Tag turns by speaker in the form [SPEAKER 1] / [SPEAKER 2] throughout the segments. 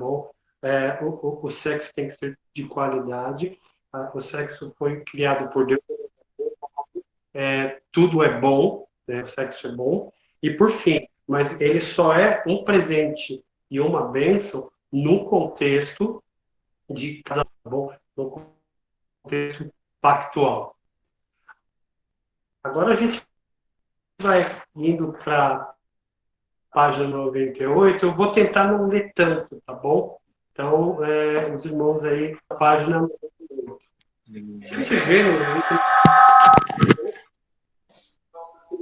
[SPEAKER 1] bom? O sexo tem que ser de qualidade, o sexo foi criado por Deus, tudo é bom, né? O sexo é bom, e por fim, mas ele só é um presente e uma bênção no contexto de casamento, tá bom? No contexto pactual. Agora a gente vai indo para a página 98, eu vou tentar não ler tanto, tá bom? Então, os irmãos aí, a página 98. A gente vê no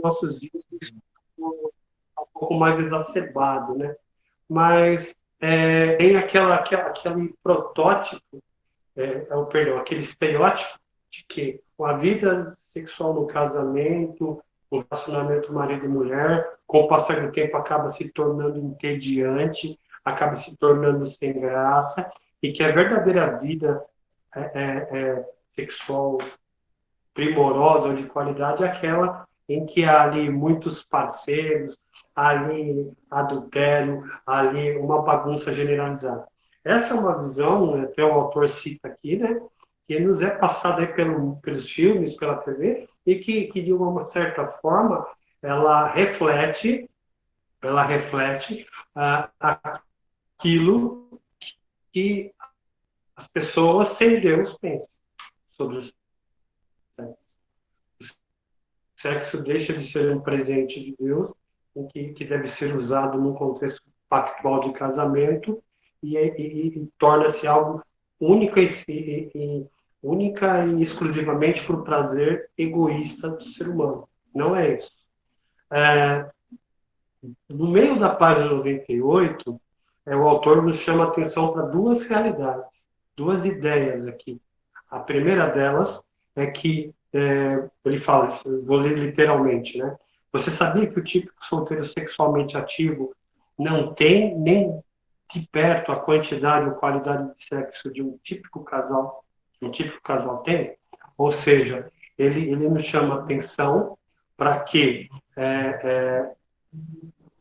[SPEAKER 1] nossos dias um pouco mais exacerbado, né? Mas tem aquele protótipo, perdão, aquele estereótipo de que a vida sexual no casamento, o relacionamento marido e mulher, com o passar do tempo acaba se tornando entediante, acaba se tornando sem graça, e que a verdadeira vida sexual primorosa ou de qualidade é aquela em que há ali muitos parceiros, há ali adultério, há ali uma bagunça generalizada. Essa é uma visão, né, que o autor cita aqui, né, que nos é passada aí pelos filmes, pela TV, e que de uma certa forma ela reflete aquilo que as pessoas sem Deus pensam sobre o sexo deixa de ser um presente de Deus, que deve ser usado num contexto pactual de casamento e torna-se algo única única e exclusivamente para o prazer egoísta do ser humano. Não é isso. No meio da página 98, o autor nos chama a atenção para duas realidades, duas ideias aqui. A primeira delas é que ele fala, vou ler literalmente, né? Você sabia que o típico solteiro sexualmente ativo não tem nem de perto a quantidade ou qualidade de sexo de um típico casal tem? Ou seja, ele nos chama a atenção para que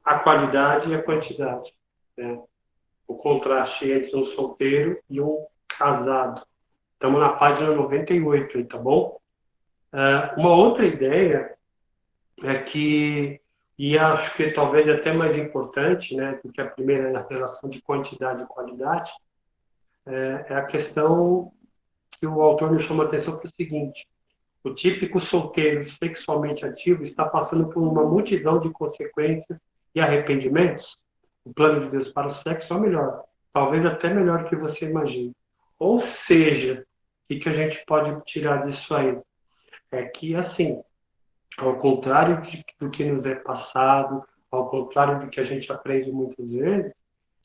[SPEAKER 1] a qualidade e a quantidade, né? O contraste entre um solteiro e um casado. Estamos na página 98, tá bom? Uma outra ideia é que, e acho que talvez até mais importante, né, do que a primeira na relação de quantidade e qualidade, é a questão que o autor nos chama a atenção para o seguinte: o típico solteiro sexualmente ativo está passando por uma multidão de consequências e arrependimentos. O plano de Deus para o sexo é o melhor, talvez até melhor do que você imagina. Ou seja, o que a gente pode tirar disso aí? É que, assim, ao contrário do que nos é passado, ao contrário do que a gente aprende muitas vezes,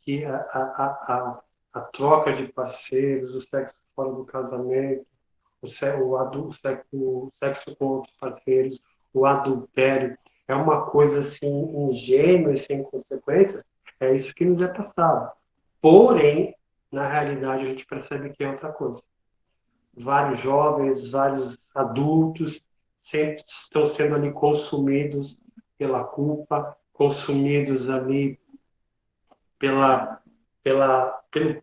[SPEAKER 1] que a troca de parceiros, o sexo fora do casamento, o sexo com outros parceiros, o adultério, é uma coisa assim ingênua e sem consequências, é isso que nos é passado. Porém, na realidade, a gente percebe que é outra coisa. Vários jovens, vários adultos sempre estão sendo ali consumidos pela culpa, consumidos ali pelo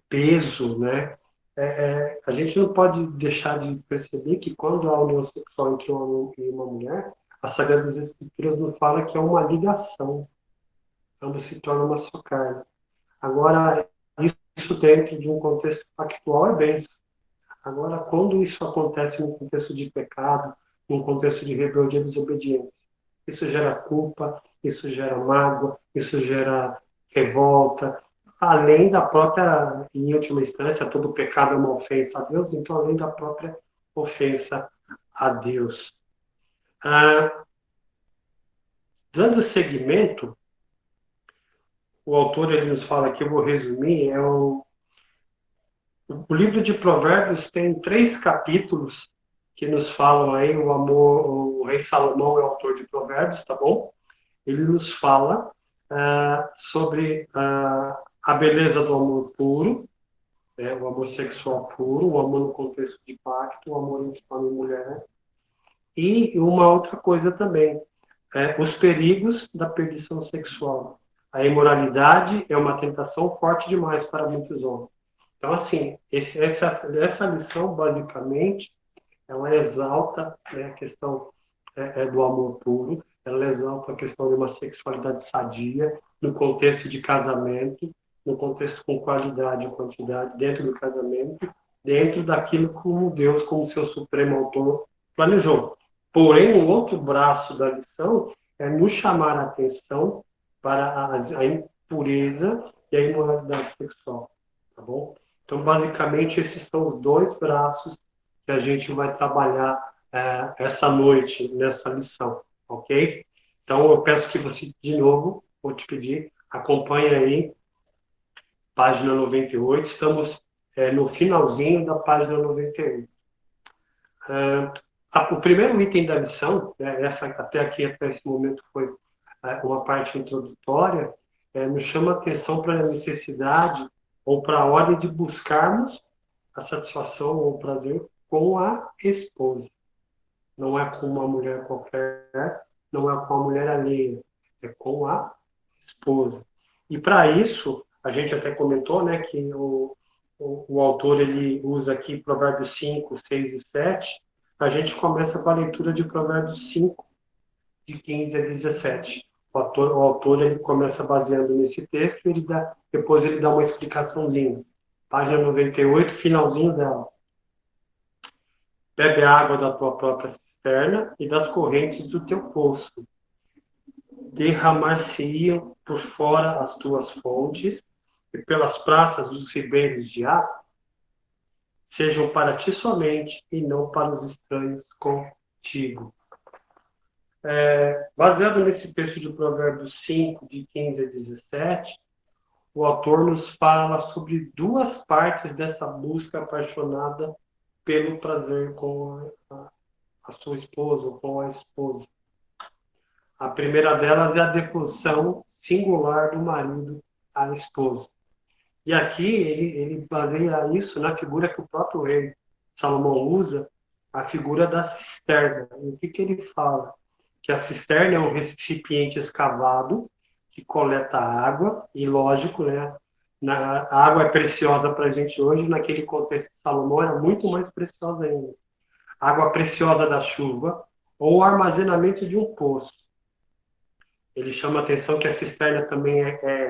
[SPEAKER 1] peso, né? A gente não pode deixar de perceber que quando há união sexual entre um homem e uma mulher, as Sagradas Escrituras nos falam que é uma ligação, ambos se tornam uma só carne. Agora, isso dentro de um contexto factual é bênção. Agora, quando isso acontece num contexto de pecado, num contexto de rebeldia e desobediência, isso gera culpa, isso gera mágoa, isso gera revolta, além da própria, em última instância, todo pecado é uma ofensa a Deus, então além da própria ofensa a Deus. Dando seguimento, o autor ele nos fala aqui, eu vou resumir, o livro de Provérbios tem 3 capítulos que nos falam aí, o amor, o rei Salomão é o autor de Provérbios, tá bom? Ele nos fala sobre a beleza do amor puro, né, o amor sexual puro, o amor no contexto de pacto, o amor entre homem e mulher. E uma outra coisa também, os perigos da perdição sexual. A imoralidade é uma tentação forte demais para muitos homens. Então, assim, essa lição, basicamente, ela exalta, né, a questão do amor puro, ela exalta a questão de uma sexualidade sadia, no contexto de casamento, no contexto com qualidade e quantidade, dentro do casamento, dentro daquilo como Deus, como seu supremo autor, planejou. Porém, o outro braço da lição é nos chamar a atenção para a impureza e a imoralidade sexual, tá bom? Então, basicamente, esses são os dois braços que a gente vai trabalhar essa noite, nessa lição, ok? Então, eu peço que você, de novo, vou te pedir, acompanhe aí, página 98, estamos no finalzinho da página 98. O primeiro item da lição, né, até aqui, até esse momento, foi uma parte introdutória, nos chama a atenção para a necessidade ou para a hora de buscarmos a satisfação ou o prazer com a esposa. Não é com uma mulher qualquer, não é com a mulher alheia, é com a esposa. E para isso, a gente até comentou, né, que o autor ele usa aqui Provérbios 5, 6 e 7. A gente começa com a leitura de Provérbios 5, de 15 a 17. O autor ele começa baseando nesse texto, depois ele dá uma explicaçãozinha. Página 98, finalzinho dela. Bebe água da tua própria cisterna e das correntes do teu poço. Derramar-se-iam por fora as tuas fontes e pelas praças dos ribeiros de água, sejam para ti somente e não para os estranhos contigo. Baseado nesse texto de Provérbios 5, de 15 a 17, o autor nos fala sobre duas partes dessa busca apaixonada pelo prazer com a sua esposa ou com a esposa. A primeira delas é a devoção singular do marido à esposa. E aqui ele baseia isso na figura que o próprio rei Salomão usa, a figura da cisterna. E o que ele fala? Que a cisterna é um recipiente escavado que coleta água, e lógico, né, a água é preciosa para a gente hoje, naquele contexto de Salomão era muito mais preciosa ainda. Água preciosa da chuva ou o armazenamento de um poço. Ele chama a atenção que a cisterna também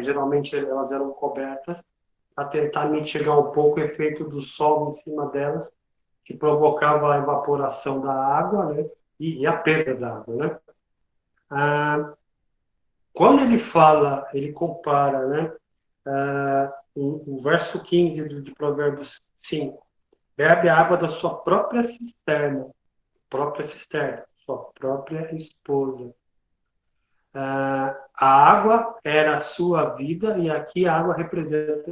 [SPEAKER 1] geralmente elas eram cobertas para tentar mitigar um pouco o efeito do sol em cima delas, que provocava a evaporação da água, né, e a perda da água, né? Quando ele fala, ele compara, né, o verso 15 de Provérbios 5, bebe a água da sua própria cisterna, sua própria esposa. A água era a sua vida e aqui a água representa.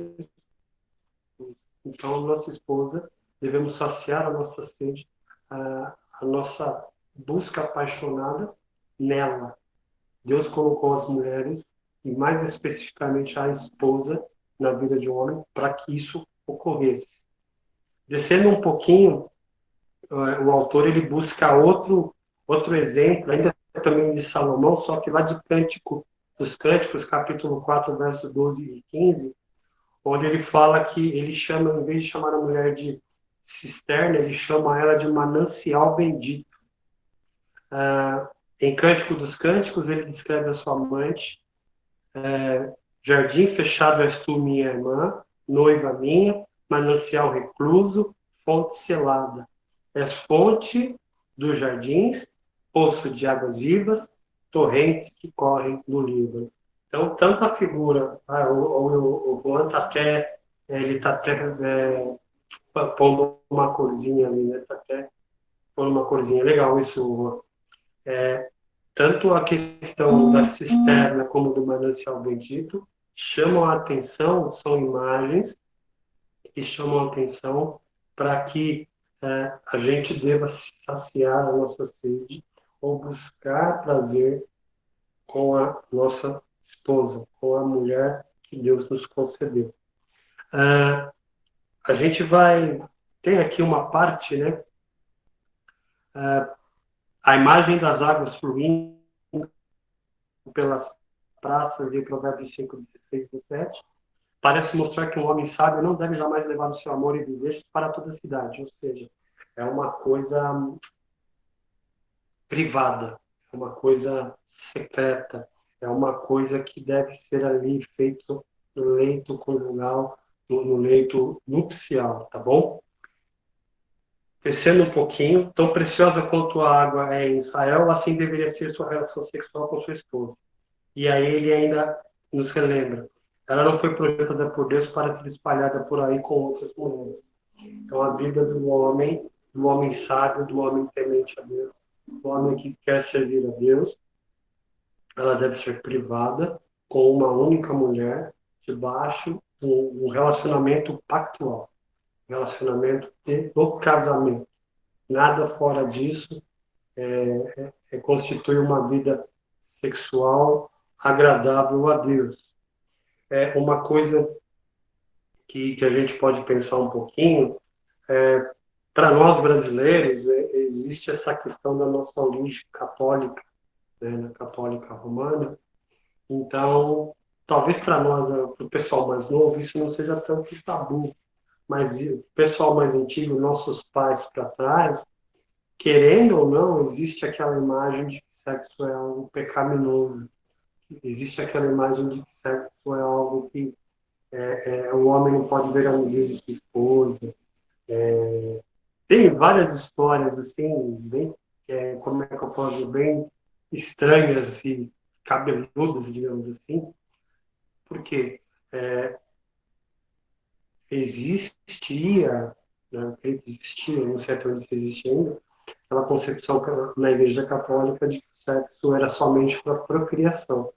[SPEAKER 1] Então, nossa esposa, devemos saciar a nossa sede, a nossa busca apaixonada nela. Deus colocou as mulheres, e mais especificamente a esposa, na vida de um homem, para que isso ocorresse. Descendo um pouquinho, o autor ele busca outro exemplo, ainda também de Salomão, só que lá de Cântico dos Cânticos, capítulo 4, versos 12 e 15, onde ele fala que ele chama, em vez de chamar a mulher de cisterna, ele chama ela de manancial bendito. Em Cântico dos Cânticos, ele descreve a sua amante, jardim fechado és tu, minha irmã, noiva minha, manancial recluso, fonte selada. És fonte dos jardins, poço de águas vivas, torrentes que correm no Líbano. Então, tanto a figura, o Juan ele está até pondo uma corzinha ali, né? Está até pondo uma corzinha. Legal isso, Juan. Tanto a questão da cisterna como do manancial bendito chamam a atenção, são imagens que chamam a atenção para que a gente deva saciar a nossa sede ou buscar prazer com a nossa esposa, com a mulher que Deus nos concedeu. A gente tem aqui uma parte, né? A imagem das águas fluindo pelas praças de Provérbios 5, 16 e 17, parece mostrar que um homem sábio não deve jamais levar o seu amor e desejos para toda a cidade, ou seja, é uma coisa privada, é uma coisa secreta, é uma coisa que deve ser ali feito no leito conjugal, no leito nupcial, tá bom? Descendo um pouquinho, tão preciosa quanto a água é em Israel, assim deveria ser sua relação sexual com sua esposa. E aí ele ainda nos relembra. Ela não foi projetada por Deus para ser espalhada por aí com outras mulheres. Então a vida do homem sábio, do homem temente a Deus, do homem que quer servir a Deus, ela deve ser privada com uma única mulher, debaixo de um relacionamento pactual, relacionamento do casamento. Nada fora disso constitui uma vida sexual agradável a Deus. É uma coisa que a gente pode pensar um pouquinho. Para nós brasileiros, existe essa questão da nossa origem católica, né, católica romana. Então, talvez para nós, para o pessoal mais novo, isso não seja tanto tabu, mas o pessoal mais antigo, nossos pais para trás, querendo ou não, existe aquela imagem de que sexo é algo pecaminoso. Existe aquela imagem de que sexo é algo que o homem não pode ver a nudez de sua esposa. Tem várias histórias, assim, bem, como é que eu posso dizer, bem estranhas e cabeludas, digamos assim, porque existia, né, existia, não sei até onde isso existe ainda, aquela concepção na Igreja Católica de que o sexo era somente para procriação.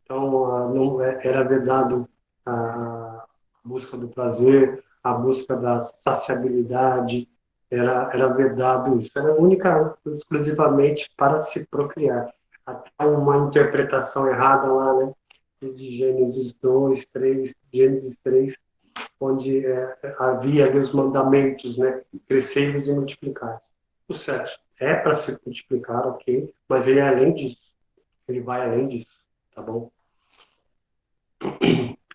[SPEAKER 1] Então, não era vedado a busca do prazer, a busca da saciabilidade, era vedado isso. Era única, exclusivamente para se procriar. Até uma interpretação errada lá, né, de Gênesis 2, 3, Gênesis 3, onde havia ali os mandamentos, né, crescei-vos e multiplicar. O sexo é para se multiplicar, ok, mas ele é além disso. Ele vai além disso, tá bom?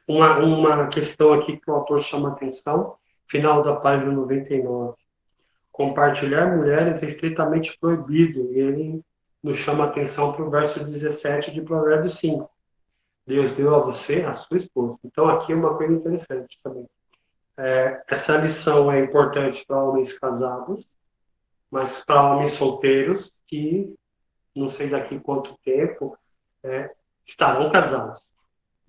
[SPEAKER 1] Uma questão aqui que o autor chama atenção, final da página 99. Compartilhar mulheres é estritamente proibido, e ele nos chama atenção para o verso 17 de Provérbios 5. Deus deu a você a sua esposa. Então, aqui é uma coisa interessante também. Essa lição é importante para homens casados, mas para homens solteiros que, não sei daqui quanto tempo, estarão casados.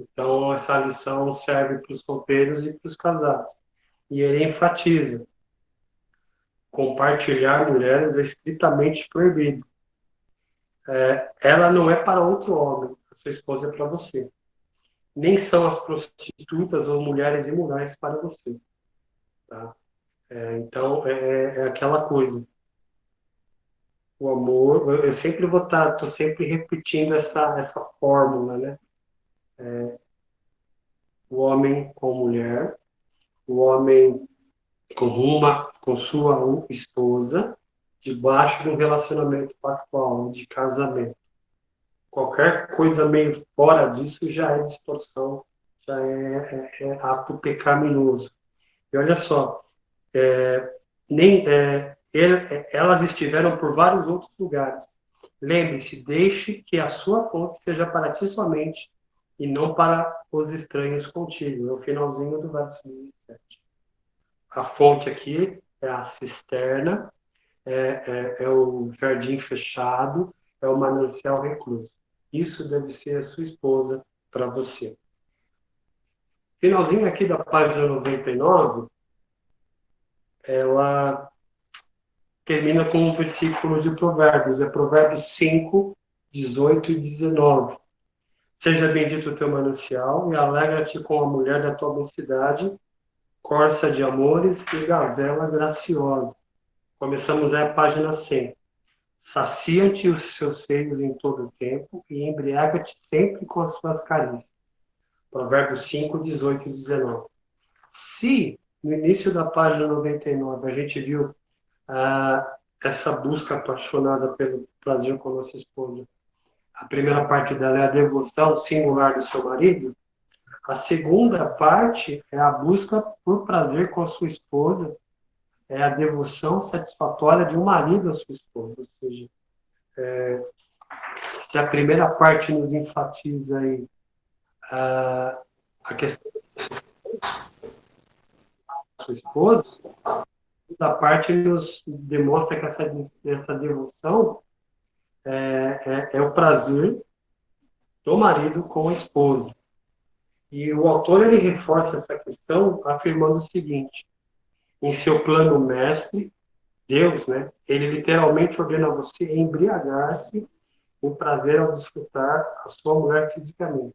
[SPEAKER 1] Então, essa lição serve para os solteiros e para os casados. E ele enfatiza: compartilhar mulheres é estritamente proibido. Ela não é para outro homem, a sua esposa é para você. Nem são as prostitutas ou mulheres imorais para você. Tá? Então, é aquela coisa. O amor, eu sempre vou estar, estou sempre repetindo essa fórmula, né? O homem com mulher, o homem com sua esposa, debaixo de um relacionamento pactual, de casamento. Qualquer coisa meio fora disso já é distorção, já é ato pecaminoso. E olha só, elas estiveram por vários outros lugares. Lembre-se, deixe que a sua fonte seja para ti somente e não para os estranhos contigo. É o finalzinho do verso 17. A fonte aqui é a cisterna, é o jardim fechado, é o manancial recluso. Isso deve ser a sua esposa para você. Finalzinho aqui da página 99, ela termina com um versículo de Provérbios. É Provérbios 5, 18 e 19. Seja bendito o teu manancial e alegra-te com a mulher da tua mocidade, corça de amores e gazela graciosa. Começamos a página 100. Sacia-te os seus seios em todo o tempo e embriaga-te sempre com as suas carícias. Provérbios 5, 18 e 19. Se no início da página 99 a gente viu essa busca apaixonada pelo prazer com a nossa esposa, A primeira parte dela é a devoção singular do seu marido. A segunda parte é a busca por prazer com a sua esposa, é a devoção satisfatória de um marido à sua esposa. Ou seja, se a primeira parte nos enfatiza aí a questão da sua esposa, a segunda parte nos demonstra que essa devoção é o prazer do marido com a esposa. E o autor ele reforça essa questão afirmando o seguinte: em seu plano mestre, Deus, né, ele literalmente ordena a você embriagar-se em prazer ao desfrutar a sua mulher fisicamente.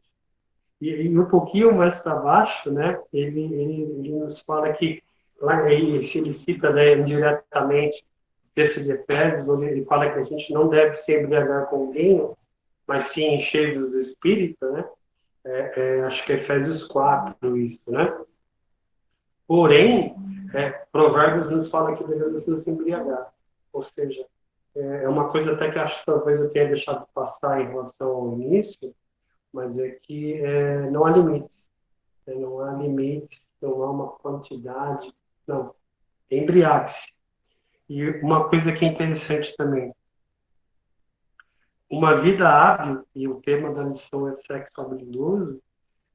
[SPEAKER 1] E um pouquinho mais para baixo, né, ele nos fala que, lá ele cita, né, indiretamente o texto de Efésios, onde ele fala que a gente não deve se embriagar com vinho, mas sim encher dos espíritos, né? Acho que é Efésios 4, isso, né? Porém, Provérbios nos fala que devemos nos embriagar. Ou seja, é uma coisa até que acho que talvez eu tenha deixado passar em relação ao início, mas é que não há limites. Não há limites, não há uma quantidade. Não, embriague-se. E uma coisa que é interessante também, uma vida hábil, e o tema da lição é sexo habilidoso,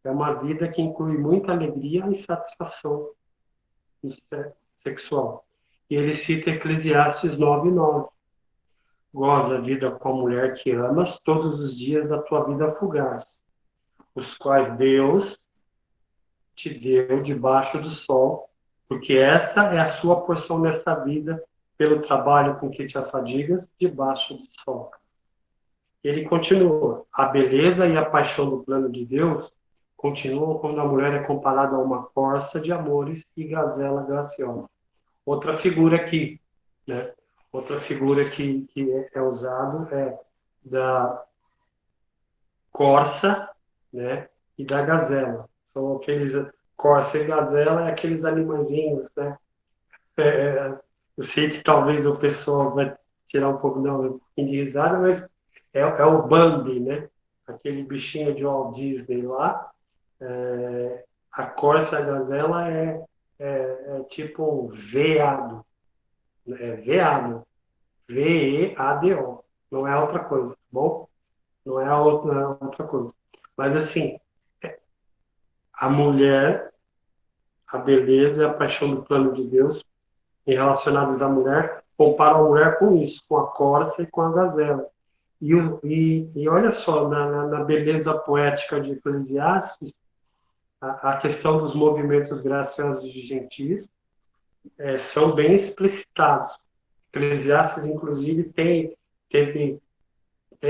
[SPEAKER 1] é uma vida que inclui muita alegria e satisfação sexual. E ele cita Eclesiastes 9:9. Goza a vida com a mulher que amas todos os dias da tua vida fugaz, os quais Deus te deu debaixo do sol, porque esta é a sua porção nessa vida, pelo trabalho com que te afadigas debaixo do sol. Ele continua: a beleza e a paixão do plano de Deus continuam quando a mulher é comparada a uma corça de amores e gazela graciosa. Outra figura aqui, né? Outra figura que é usado é da corça, né? E da gazela. São aqueles corça e gazela, é aqueles animaizinhos, né? Eu sei que talvez o pessoal vai tirar um pouco de risada, mas é o Bambi, né? Aquele bichinho de Walt Disney lá. A corça e a gazela é tipo um veado. Veado. Veado. Não é outra coisa, tá bom? Não é outra coisa. Mas assim, a mulher, a beleza e a paixão do plano de Deus e relacionados à mulher, comparam a mulher com isso, com a corça e com a gazela. E olha só, na beleza poética de Eclesiastes, a questão dos movimentos graciosos e gentis são bem explicitados. Eclesiastes, inclusive, tem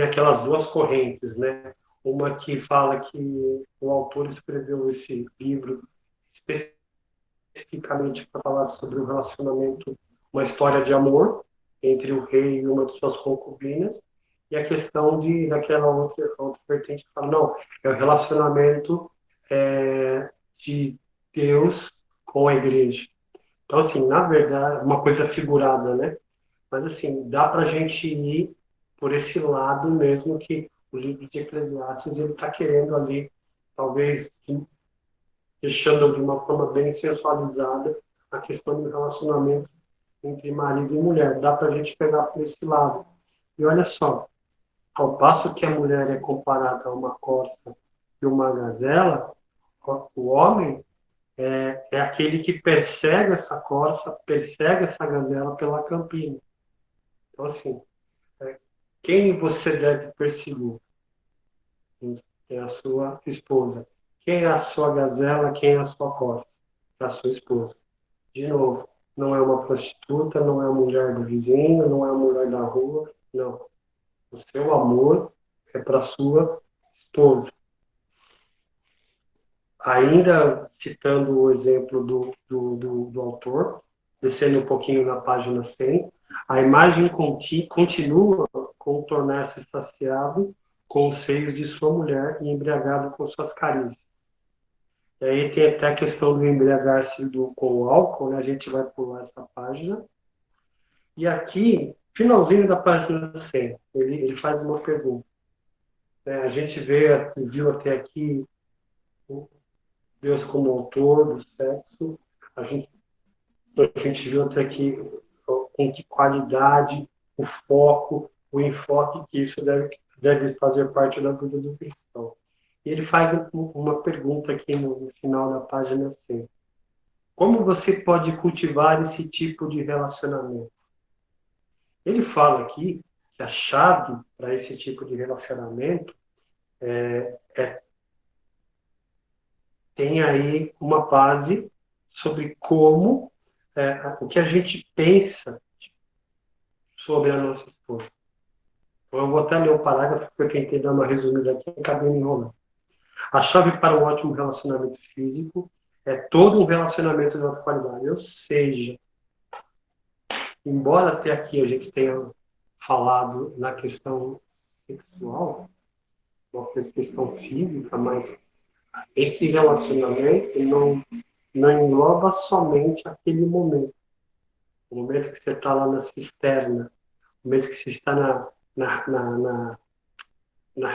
[SPEAKER 1] aquelas duas correntes, né? Uma que fala que o autor escreveu esse livro especificamente para falar sobre o relacionamento, uma história de amor entre o rei e uma de suas concubinas, e a questão daquela outra vertente que fala, não, é o relacionamento de Deus com a igreja. Então, assim, na verdade, uma coisa figurada, né? Mas, assim, dá para a gente ir por esse lado mesmo que o livro de Eclesiastes ele está querendo ali, talvez, deixando de uma forma bem sensualizada a questão do relacionamento entre marido e mulher. Dá para a gente pegar por esse lado. E olha só, ao passo que a mulher é comparada a uma corça e uma gazela, o homem é aquele que persegue essa corça, persegue essa gazela pela campina. Então, assim, quem você deve perseguir? É a sua esposa. Quem é a sua gazela? Quem é a sua corça? É a sua esposa. De novo, não é uma prostituta, não é a mulher do vizinho, não é a mulher da rua, não. O seu amor é para a sua esposa. Ainda citando o exemplo do autor, descendo um pouquinho na página 100, a imagem continua com tornar-se saciado com os seios de sua mulher e embriagado com suas carícias. E aí tem até a questão do embriagar-se com o álcool, né? A gente vai pular essa página. E aqui, finalzinho da página 100, ele faz uma pergunta. A gente viu até aqui Deus como autor do sexo, a gente, a gente viu até aqui com que qualidade, o foco, o enfoque que isso deve fazer parte da vida do cristão. E ele faz uma pergunta aqui no final da página 100. Como você pode cultivar esse tipo de relacionamento? Ele fala aqui que a chave para esse tipo de relacionamento tem aí uma base sobre como o que a gente pensa sobre a nossa esposa. Então, eu vou até ler o parágrafo, porque eu tentei dar uma resumida aqui e acabei me enrolando. A chave para um ótimo relacionamento físico é todo um relacionamento de alta qualidade. Ou seja, embora até aqui a gente tenha falado na questão sexual, uma questão física, mas esse relacionamento não engloba somente aquele momento. O momento que você está lá na cisterna, o momento que você está na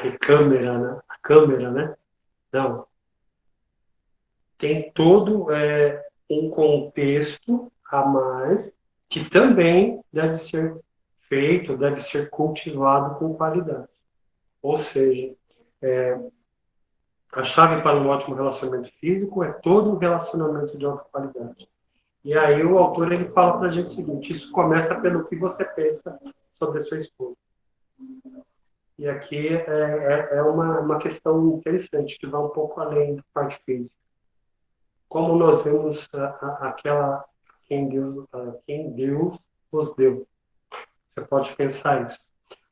[SPEAKER 1] recâmara, na câmera, né? Não. Tem todo um contexto a mais que também deve ser feito, deve ser cultivado com qualidade. Ou seja, a chave para um ótimo relacionamento físico é todo um relacionamento de alta qualidade. E aí o autor ele fala para a gente o seguinte: isso começa pelo que você pensa sobre a sua esposa. E aqui é uma questão interessante, que vai um pouco além da parte física. Como nós vemos aquela quem Deus nos deu. Você pode pensar isso.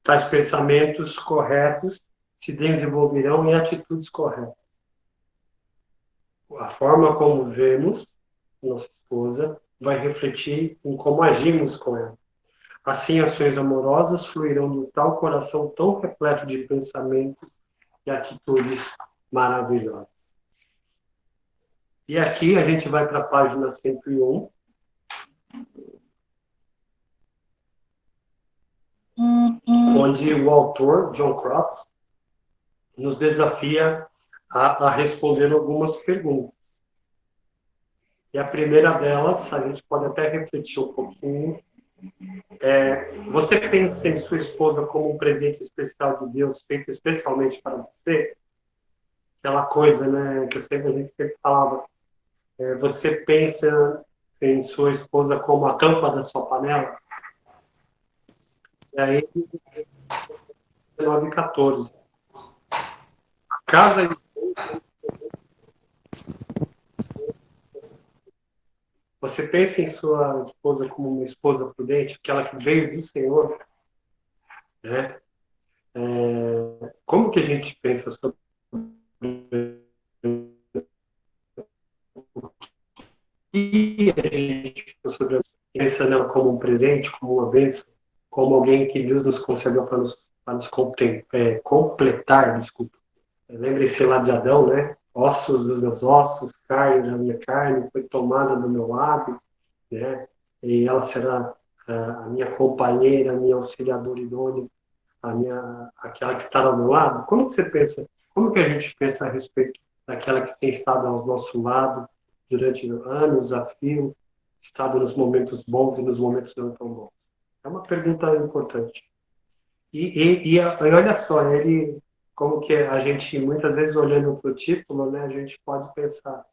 [SPEAKER 1] Tais pensamentos corretos se desenvolverão em atitudes corretas. A forma como vemos nossa esposa vai refletir em como agimos com ela. Assim, ações amorosas fluirão de tal coração tão repleto de pensamentos e atitudes maravilhosas. E aqui a gente vai para a página 101, onde o autor, John Crotts, nos desafia a responder algumas perguntas. E a primeira delas, a gente pode até refletir um pouquinho. Você pensa em sua esposa como um presente especial de Deus, feito especialmente para você? Aquela coisa, né, que a gente sempre falava. Você pensa em sua esposa como a tampa da sua panela? E aí, 1914. A casa de Você pensa em sua esposa como uma esposa prudente, aquela que veio do Senhor, né? Como que a gente pensa sobre e a gente pensa nela como um presente, como uma bênção, como alguém que Deus nos concedeu para nos completar, desculpa. Lembre-se lá de Adão, né? Ossos dos meus ossos, carne da minha carne, foi tomada do meu lado, né? E ela será a minha companheira, a minha auxiliadora idônea, aquela que está ao meu lado. Como que você pensa? Como que a gente pensa a respeito daquela que tem estado ao nosso lado durante anos a fio, estado nos momentos bons e nos momentos não tão bons? É uma pergunta importante. E olha só, como que a gente, muitas vezes, olhando para o título, né, a gente pode pensar,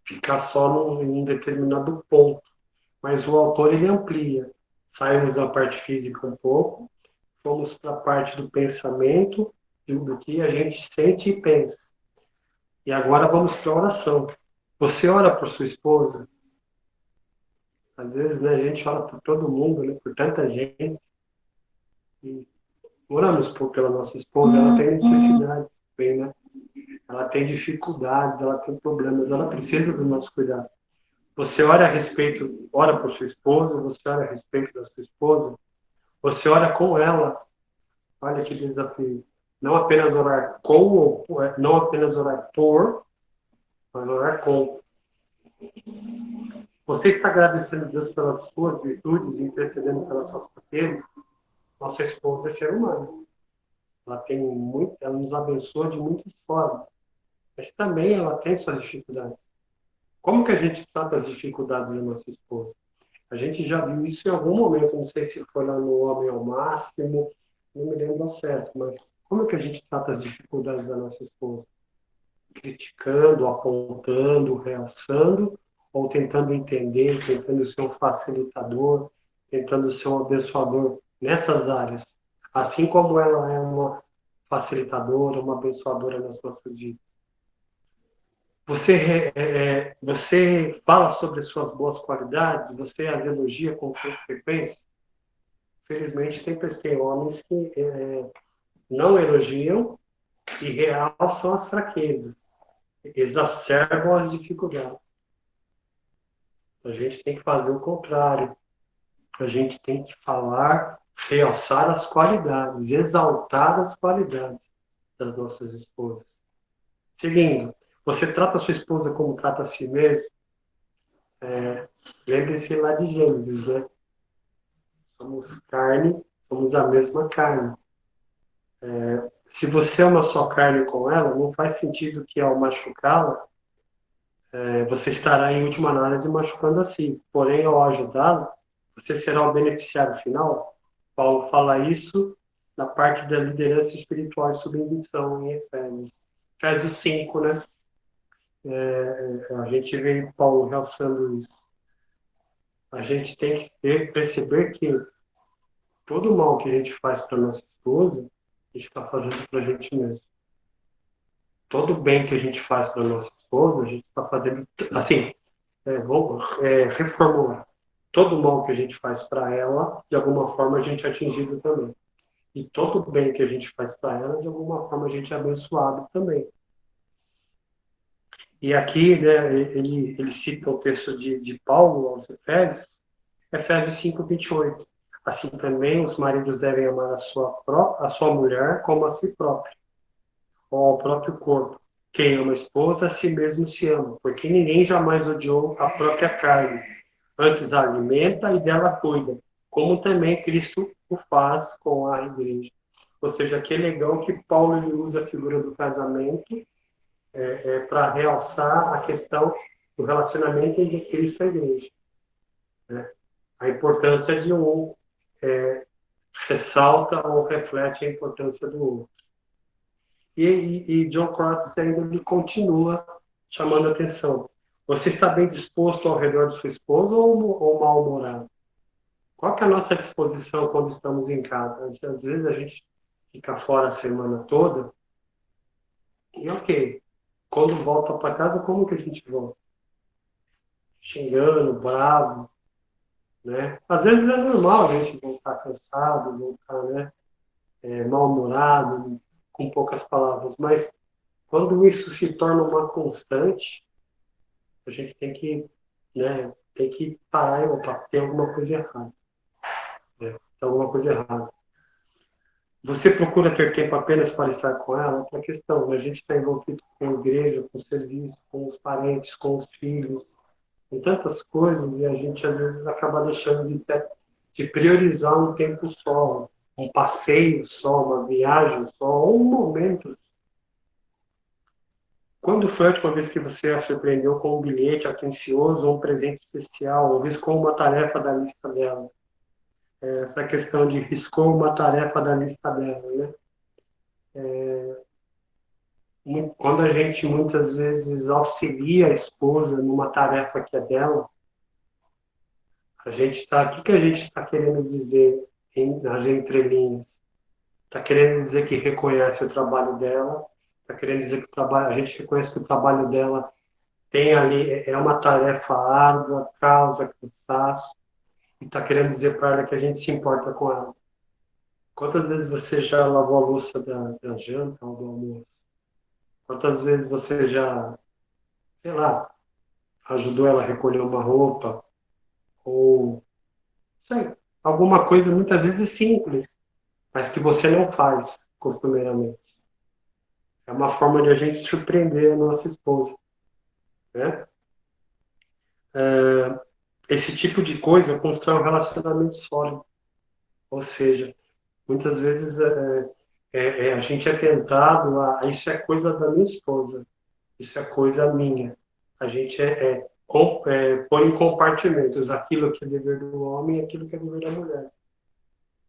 [SPEAKER 1] ficar só em um determinado ponto. Mas o autor, ele amplia. Saímos da parte física um pouco, fomos para a parte do pensamento, do que a gente sente e pensa. E agora vamos para a oração. Você ora por sua esposa? Às vezes, né, a gente ora por todo mundo, né, por tanta gente. E oramos pela nossa esposa, ela tem necessidades, bem, né? Ela tem dificuldades, ela tem problemas, ela precisa do nosso cuidado. Você ora por sua esposa, você ora a respeito da sua esposa, você ora com ela. Olha que desafio. Não apenas orar com, não apenas orar por, mas orar com. Você está agradecendo a Deus pelas suas virtudes, intercedendo pelas suas fraquezas? Nossa esposa é ser humano. ela nos abençoa de muitas formas, mas também ela tem suas dificuldades. Como que a gente trata as dificuldades da nossa esposa? A gente já viu isso em algum momento, não sei se foi lá no Homem ao Máximo, não me lembro ao certo, mas como que a gente trata as dificuldades da nossa esposa? Criticando, apontando, realçando, ou tentando entender, tentando ser um facilitador, tentando ser um abençoador nessas áreas, assim como ela é uma facilitadora, uma abençoadora nas nossas vidas. Você fala sobre suas boas qualidades, você as elogia com frequência. Felizmente, tem homens que não elogiam e realçam as fraquezas, exacerbam as dificuldades. A gente tem que fazer o contrário. A gente tem que falar, realçar as qualidades, exaltar as qualidades das nossas esposas. Seguindo, você trata a sua esposa como trata a si mesmo? Lembre-se lá de Gênesis, né? Somos carne, somos a mesma carne. Se você é uma só carne com ela, não faz sentido que ao machucá-la, você estará em última análise machucando a si. Porém, ao ajudá-la, você será o beneficiário final. Paulo fala isso na parte da liderança espiritual e submissão em Efésios. Efésios 5, né? A gente vê Paulo realçando isso. A gente tem que perceber que todo mal que a gente faz para nossa esposa, a gente está fazendo para a gente mesmo. Todo bem que a gente faz para nossa esposa, a gente está fazendo, assim, vou reformular. Todo mal que a gente faz para ela, de alguma forma a gente é atingido também. E todo bem que a gente faz para ela, de alguma forma a gente é abençoado também. E aqui, né, ele cita o texto de Paulo aos Efésios, Efésios 5:28. Assim também os maridos devem amar a sua mulher como a si próprio, ou ao próprio corpo. Quem ama a esposa, a si mesmo se ama, porque ninguém jamais odiou a própria carne, antes a alimenta e dela cuida, como também Cristo o faz com a igreja. Ou seja, que é legal que Paulo usa a figura do casamento para realçar a questão do relacionamento entre Cristo e a igreja. Né? A importância de um ressalta ou reflete a importância do outro. E John Crotts ainda ele continua chamando a atenção. Você está bem disposto ao redor de sua esposa ou mal-humorado? Qual que é a nossa disposição quando estamos em casa? Às vezes a gente fica fora a semana toda e ok. Quando volta para casa, como que a gente volta? Xingando, bravo, né? Às vezes é normal a gente voltar cansado, voltar, né, mal-humorado, com poucas palavras, mas quando isso se torna uma constante, a gente tem que parar e opa, tem alguma coisa errada. Né? Tem alguma coisa errada. Você procura ter tempo apenas para estar com ela? Outra questão, né? A gente está envolvido com a igreja, com o serviço, com os parentes, com os filhos, com tantas coisas, e a gente às vezes acaba deixando de priorizar um tempo só, um passeio só, uma viagem só, ou um momento. Quando foi a última vez que você a surpreendeu com um bilhete atencioso ou um presente especial, ou riscou uma tarefa da lista dela? Essa questão de riscou uma tarefa da lista dela, né? Quando a gente muitas vezes auxilia a esposa numa tarefa que é dela, o que que a gente está querendo dizer nas entrelinhas? Está querendo dizer que reconhece o trabalho dela, está querendo dizer que a gente reconhece que o trabalho dela tem ali, é uma tarefa árdua, causa cansaço, e está querendo dizer para ela que a gente se importa com ela. Quantas vezes você já lavou a louça da janta ou do almoço? Quantas vezes você já, sei lá, ajudou ela a recolher uma roupa? Ou, sei, alguma coisa muitas vezes simples, mas que você não faz costumeiramente. É uma forma de a gente surpreender a nossa esposa, né? Esse tipo de coisa constrói um relacionamento sólido. Ou seja, muitas vezes a gente é tentado isso é coisa da minha esposa, isso é coisa minha. A gente põe em compartimentos aquilo que é dever do homem e aquilo que é dever da mulher.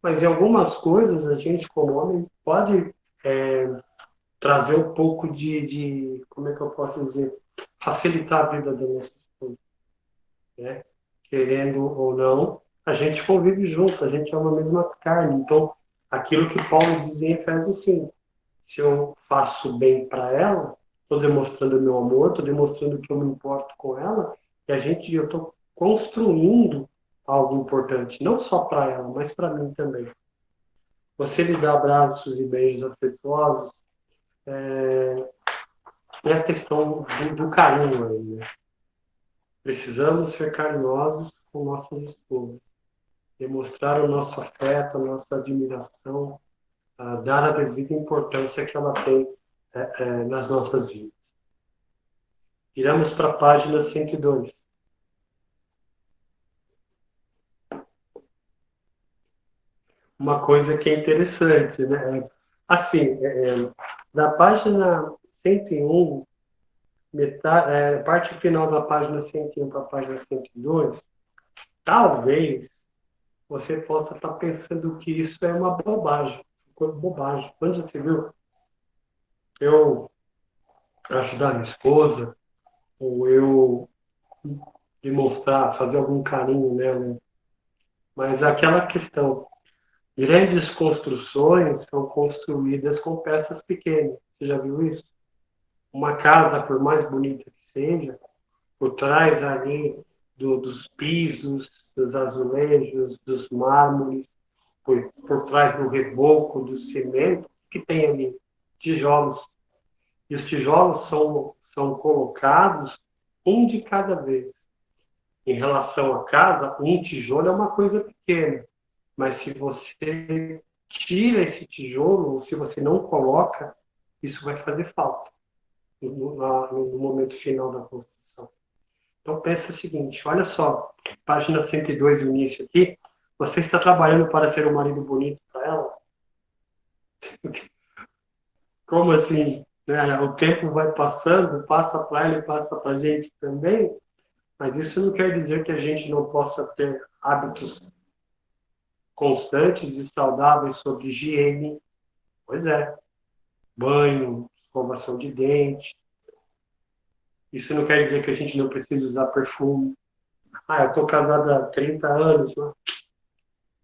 [SPEAKER 1] Mas em algumas coisas a gente, como homem, pode é, trazer um pouco como é que eu posso dizer, facilitar a vida da nossa esposa, né? Querendo ou não, a gente convive junto, a gente é uma mesma carne. Então, aquilo que Paulo dizia em Efésios 5, se eu faço bem para ela, estou demonstrando meu amor, estou demonstrando que eu me importo com ela, e eu estou construindo algo importante, não só para ela, mas para mim também. Você lhe dá abraços e beijos afetuosos, é a questão do carinho aí, né? Precisamos ser carinhosos com nossas esposas, demonstrar o nosso afeto, a nossa admiração, dar a devida importância que ela tem nas nossas vidas. Iremos para a página 102. Uma coisa que é interessante, né? Assim, na página 101, parte final da página 101 para a página 102, talvez você possa estar pensando que isso é uma bobagem. Bobagem. Quando você viu, eu ajudar minha esposa, ou eu demonstrar, fazer algum carinho nela, né? Mas aquela questão, grandes construções são construídas com peças pequenas. Você já viu isso? Uma casa, por mais bonita que seja, por trás ali dos pisos, dos azulejos, dos mármores, por trás do reboco, do cimento, que tem ali tijolos. E os tijolos são colocados um de cada vez. Em relação à casa, um tijolo é uma coisa pequena, mas se você tira esse tijolo, ou se você não coloca, isso vai fazer falta no momento final da construção. Então, pensa o seguinte: olha só, página 102, o início aqui. Você está trabalhando para ser um marido bonito para ela? Como assim? Né? O tempo vai passando, passa para ele, passa para a gente também, mas isso não quer dizer que a gente não possa ter hábitos constantes e saudáveis sobre higiene. Pois é, banho, escovação de dente. Isso não quer dizer que a gente não precisa usar perfume. Ah, eu estou casada há 30 anos,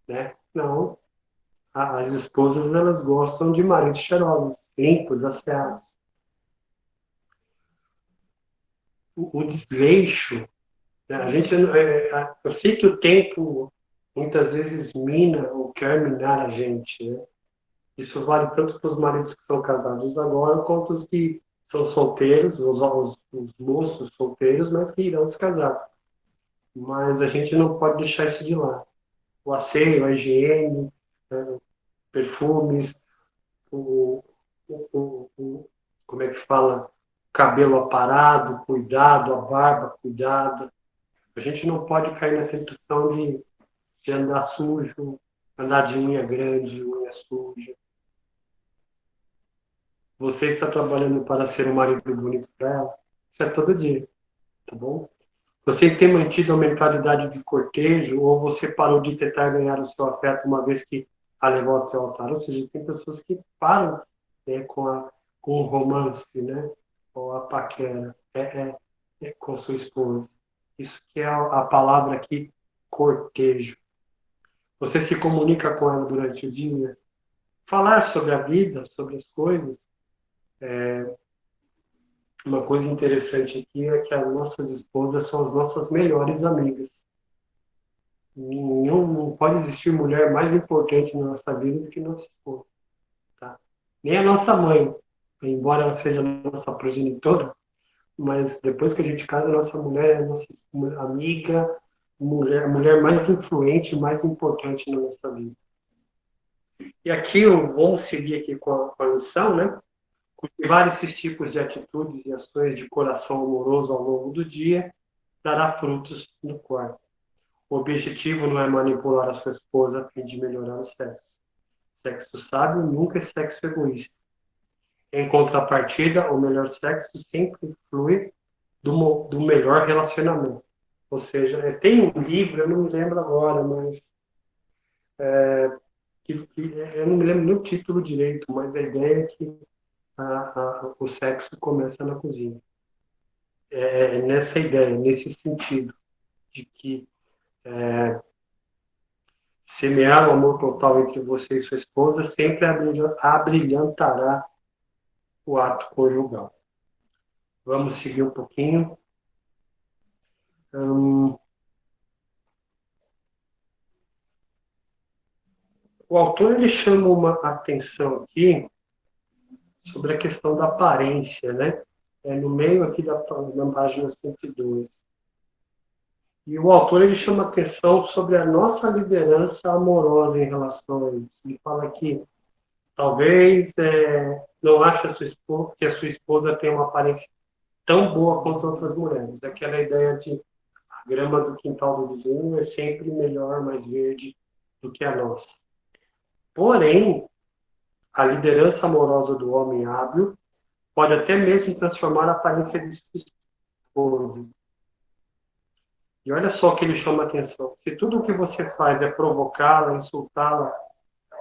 [SPEAKER 1] né? Não. As esposas, elas gostam de maridos cheirosos, limpos, asseados. O desleixo, né? Eu sei que o tempo muitas vezes mina ou quer minar a gente, né? Isso vale tanto para os maridos que são casados agora, quanto os que são solteiros, os moços solteiros, mas que irão se casar. Mas a gente não pode deixar isso de lado. O asseio, a higiene, né, perfumes, o, como é que fala? Cabelo aparado, cuidado, a barba, cuidado. A gente não pode cair na tentação de andar sujo, andar de unha grande, unha suja. Você está trabalhando para ser um marido bonito para ela? Isso é todo dia, tá bom? Você tem mantido a mentalidade de cortejo ou você parou de tentar ganhar o seu afeto uma vez que a levou até o altar? Ou seja, tem pessoas que param, né, com o romance, né? Ou a paquera, com sua esposa. Isso que é a palavra aqui, cortejo. Você se comunica com ela durante o dia? Falar sobre a vida, sobre as coisas. Uma coisa interessante aqui é que as nossas esposas são as nossas melhores amigas. Não pode existir mulher mais importante na nossa vida do que nossa esposa. Tá? Nem a nossa mãe, embora ela seja a nossa progenitora, mas depois que a gente casa, a nossa mulher é a nossa amiga, a mulher mais influente, mais importante na nossa vida. E aqui vamos seguir aqui com a lição, né? Cultivar esses tipos de atitudes e ações de coração amoroso ao longo do dia dará frutos no quarto. O objetivo não é manipular a sua esposa a fim de melhorar o sexo. Sexo sábio nunca é sexo egoísta. Em contrapartida, o melhor sexo sempre flui do melhor relacionamento. Ou seja, tem um livro, eu não me lembro agora, mas eu não me lembro nem o título direito, mas a ideia é que o sexo começa na cozinha. É nessa ideia, nesse sentido, de que semear o amor total entre você e sua esposa sempre abrilhantará o ato conjugal. Vamos seguir um pouquinho. O autor ele chama uma atenção aqui sobre a questão da aparência, né? No meio aqui da página 102. E o autor ele chama atenção sobre a nossa liderança amorosa em relação a isso. Ele fala que talvez não ache que a sua esposa tem uma aparência tão boa quanto outras mulheres. Aquela ideia de a grama do quintal do vizinho é sempre melhor, mais verde do que a nossa. Porém, a liderança amorosa do homem hábil pode até mesmo transformar a aparência de sua esposa. E olha só que ele chama a atenção. Se tudo o que você faz é provocá-la, insultá-la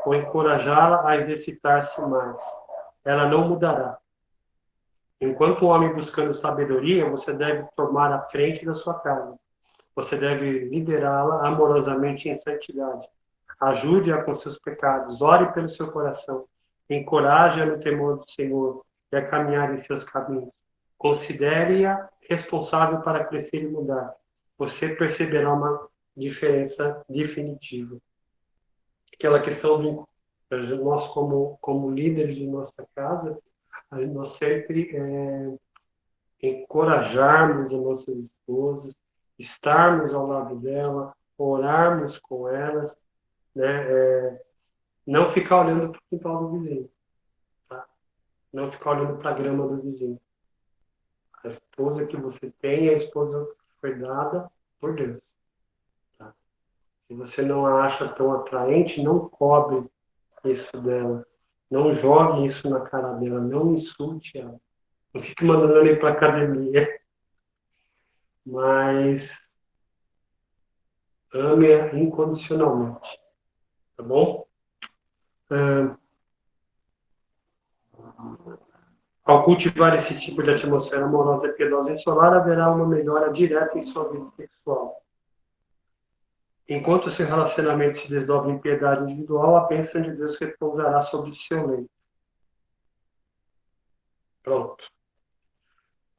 [SPEAKER 1] ou encorajá-la a exercitar-se mais, ela não mudará. Enquanto o homem buscando sabedoria, você deve tomar a frente da sua casa. Você deve liderá-la amorosamente em santidade. Ajude-a com seus pecados, ore pelo seu coração, encoraje-a no temor do Senhor e a caminhar em seus caminhos. Considere-a responsável para crescer e mudar. Você perceberá uma diferença definitiva. Aquela questão de nós, como líderes de nossa casa, nós sempre encorajarmos as nossas esposas, estarmos ao lado dela, orarmos com elas, né? Não ficar olhando para o quintal do vizinho, tá? Não ficar olhando para a grama do vizinho. A esposa que você tem é a esposa que foi dada por Deus. Tá? Se você não a acha tão atraente, não cobre isso dela. Não jogue isso na cara dela. Não insulte ela. Não fique mandando ela ir para a academia. Mas ame-a incondicionalmente. Tá bom? Ao cultivar esse tipo de atmosfera amorosa e piedosa em solar, haverá uma melhora direta em sua vida sexual. Enquanto seu relacionamento se desdobra em piedade individual, a bênção de Deus repousará sobre o seu leito. Pronto.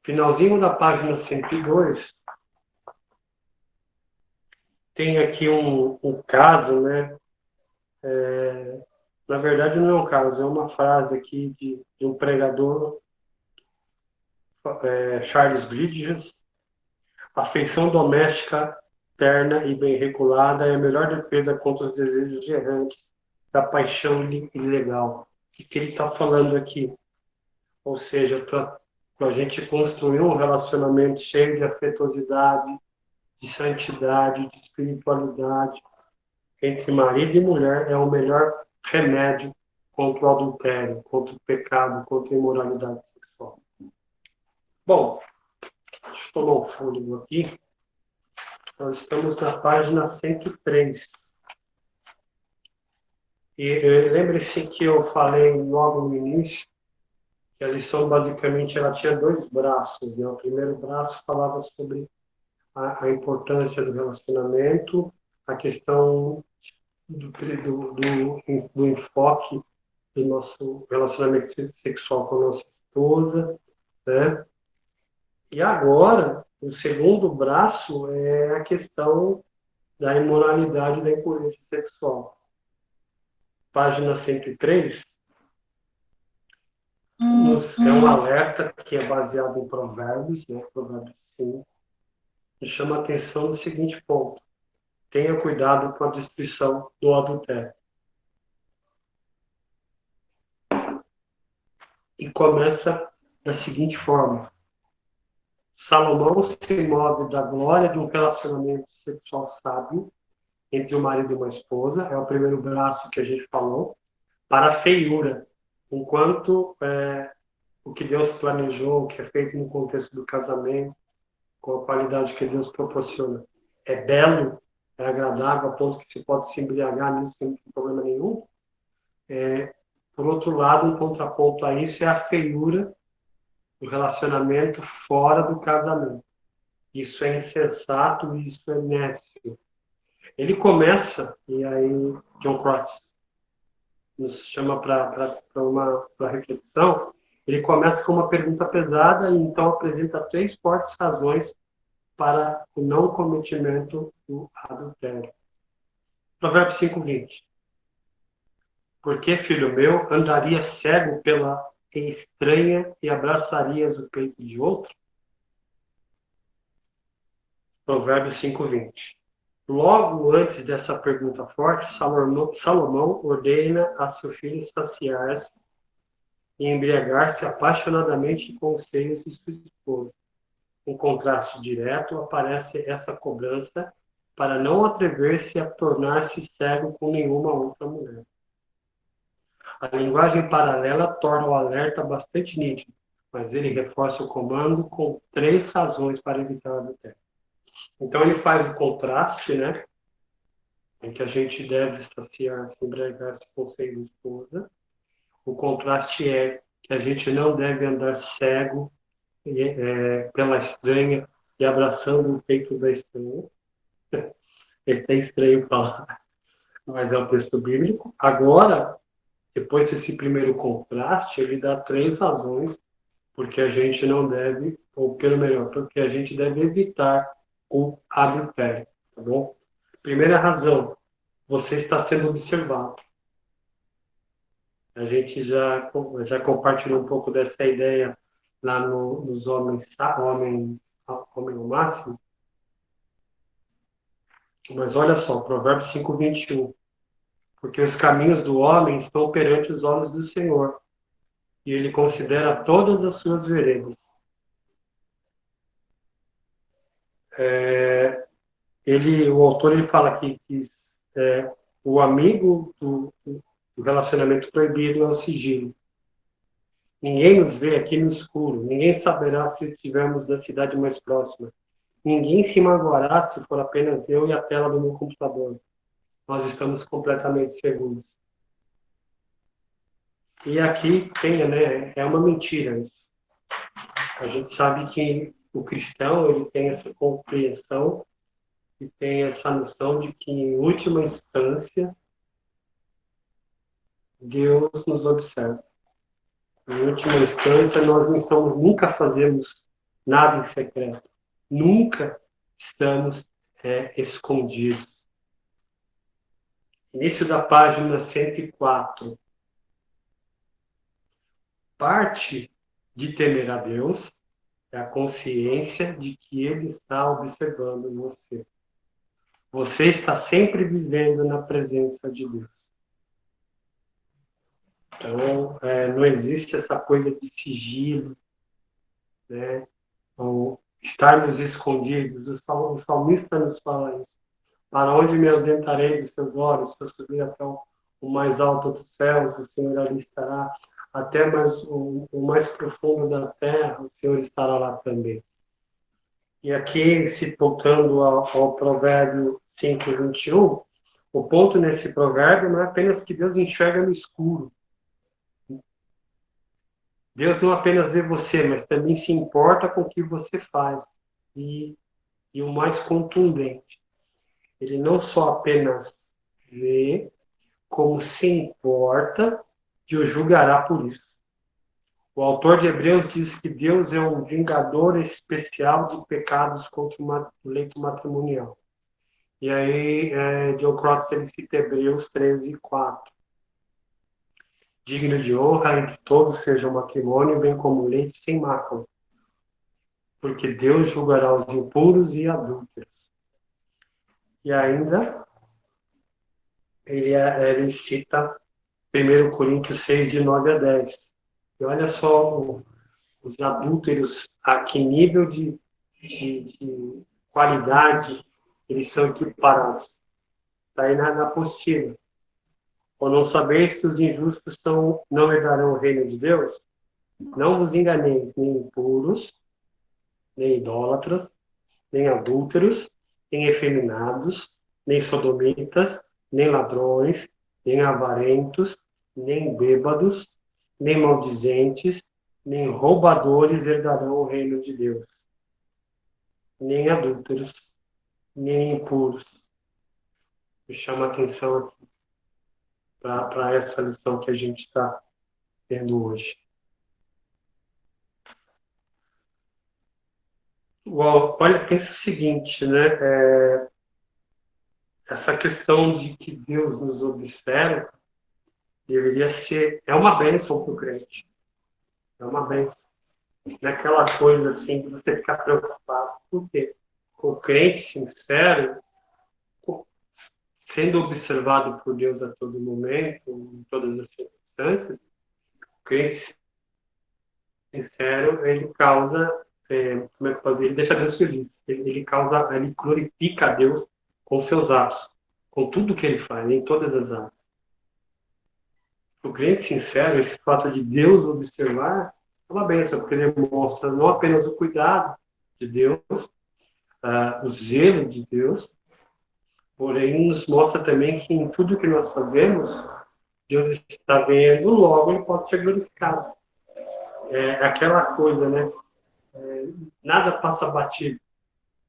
[SPEAKER 1] Finalzinho da página 102, tem aqui um caso, né? Na verdade, não é um caso, é uma frase aqui de um pregador, Charles Bridges. Afeição doméstica, terna e bem regulada é a melhor defesa contra os desejos errantes da paixão ilegal. O que ele está falando aqui? Ou seja, para a gente construir um relacionamento cheio de afetuosidade, de santidade, de espiritualidade, entre marido e mulher, é o melhor remédio contra o adultério, contra o pecado, contra a imoralidade sexual. Bom, deixa eu tomar um fôlego aqui. Nós estamos na página 103. E lembre-se que eu falei logo no início que a lição, basicamente, ela tinha dois braços. Né? O primeiro braço falava sobre a importância do relacionamento, a questão do enfoque do nosso relacionamento sexual com a nossa esposa, né? E agora, o segundo braço é a questão da imoralidade e da impureza sexual. Página 103, é um alerta que é baseado em Provérbios, né? Provérbios 5, e chama a atenção do seguinte ponto: tenha cuidado com a destruição do adultério. E começa da seguinte forma: Salomão se move da glória de um relacionamento sexual sábio entre um marido e uma esposa, é o primeiro braço que a gente falou, para a feiura, enquanto o que Deus planejou, o que é feito no contexto do casamento, com a qualidade que Deus proporciona, é belo, é agradável, a ponto que se pode se embriagar nisso sem problema nenhum. Por outro lado, um contraponto a isso é a feiura do relacionamento fora do casamento. Isso é insensato, isso é nécio. Ele começa, e aí John Crotts nos chama para uma reflexão, ele começa com uma pergunta pesada e então apresenta 3 fortes razões para o não cometimento do adultério. Provérbios 5:20. Por que, filho meu, andaria cego pela estranha e abraçarias o peito de outro? Provérbios 5:20. Logo antes dessa pergunta forte, Salomão ordena a seu filho saciar-se e embriagar-se apaixonadamente com os seios de sua esposa. Em contraste direto, aparece essa cobrança para não atrever-se a tornar-se cego com nenhuma outra mulher. A linguagem paralela torna o alerta bastante nítido, mas ele reforça o comando com 3 razões para evitar o adultério. Então ele faz o contraste, né? Em que a gente deve saciar-se, embriagar-se com o seio da esposa. O contraste é que a gente não deve andar cego pela estranha e abraçando o peito da estranha. É estranho falar, mas é o texto bíblico. Agora, depois desse primeiro contraste, ele dá 3 razões porque a gente não deve, ou pelo melhor, porque a gente deve evitar o adultério, tá bom? Primeira razão, você está sendo observado. A gente já compartilhou um pouco dessa ideia lá nos homens ao máximo. Mas olha só, Provérbios 5:21. Porque os caminhos do homem estão perante os olhos do Senhor, e ele considera todas as suas veredas. O autor ele fala aqui que o amigo do relacionamento proibido é o sigilo. Ninguém nos vê aqui no escuro, ninguém saberá se estivermos da cidade mais próxima. Ninguém se magoará se for apenas eu e a tela do meu computador. Nós estamos completamente seguros. E aqui tem, né, é uma mentira isso. A gente sabe que o cristão ele tem essa compreensão e tem essa noção de que, em última instância, Deus nos observa. Em última instância, nós nunca fazemos nada em secreto. Nunca estamos escondidos. Início da página 104. Parte de temer a Deus é a consciência de que Ele está observando você. Você está sempre vivendo na presença de Deus. Então, não existe essa coisa de sigilo, né? Ou estarmos escondidos. O salmista nos fala isso. Para onde me ausentarei dos seus olhos? Se eu subir até o mais alto dos céus, o Senhor ali estará. Até o mais profundo da terra, o Senhor estará lá também. E aqui, se voltando ao provérbio 5:21, o ponto nesse provérbio não é apenas que Deus enxerga no escuro. Deus não apenas vê você, mas também se importa com o que você faz. E o mais contundente, ele não só apenas vê, como se importa e o julgará por isso. O autor de Hebreus diz que Deus é um vingador especial de pecados contra o leito matrimonial. E aí, John Crotts, ele cita Hebreus 13:4. Digno de honra entre todos seja o matrimônio, bem como o leito sem mácula, porque Deus julgará os impuros e adúlteros. E ainda, ele cita 1 Coríntios 6:9-10. E olha só os adúlteros, a que nível de qualidade eles são equiparados. Está aí na apostila. Ou não sabeis que os injustos não herdarão o reino de Deus? Não vos enganeis, nem impuros, nem idólatras, nem adúlteros, nem efeminados, nem sodomitas, nem ladrões, nem avarentos, nem bêbados, nem maldizentes, nem roubadores herdarão o reino de Deus. Nem adúlteros, nem impuros. Me chama a atenção aqui para essa lição que a gente está tendo hoje. Olha, pensa o seguinte, né? Essa questão de que Deus nos observa deveria ser, é uma bênção para o crente. É uma bênção. Não é aquela coisa assim de você ficar preocupado. Por quê? O crente sincero, sendo observado por Deus a todo momento, em todas as circunstâncias, o crente sincero, ele causa, como é que eu posso dizer? Ele deixa Deus feliz. Ele glorifica a Deus com seus atos, com tudo que ele faz, em todas as áreas. O crente sincero, esse fato de Deus observar, é uma bênção, porque ele mostra não apenas o cuidado de Deus, o zelo de Deus, porém nos mostra também que em tudo que nós fazemos, Deus está vendo, logo ele pode ser glorificado. É aquela coisa, né? Nada passa batido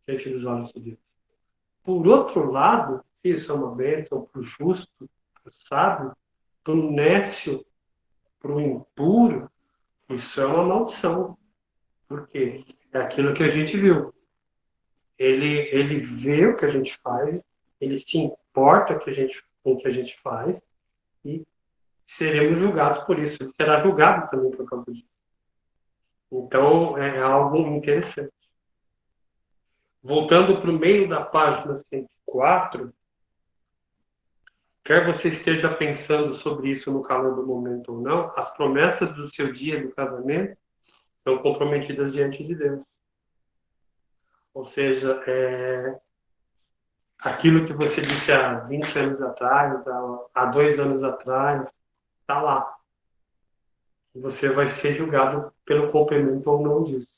[SPEAKER 1] diante dos olhos de Deus. Por outro lado, se isso é uma bênção para o justo, para o sábio, para o nécio, para o impuro, isso é uma maldição. Por quê? É aquilo que a gente viu. Ele vê o que a gente faz, ele se importa com o que a gente faz e seremos julgados por isso. Ele será julgado também por causa disso. Então, é algo interessante. Voltando para o meio da página 104, quer você esteja pensando sobre isso no calor do momento ou não, as promessas do seu dia do casamento estão comprometidas diante de Deus. Ou seja, aquilo que você disse há 20 anos atrás, há 2 anos atrás, está lá. E você vai ser julgado pelo cumprimento ou não disso.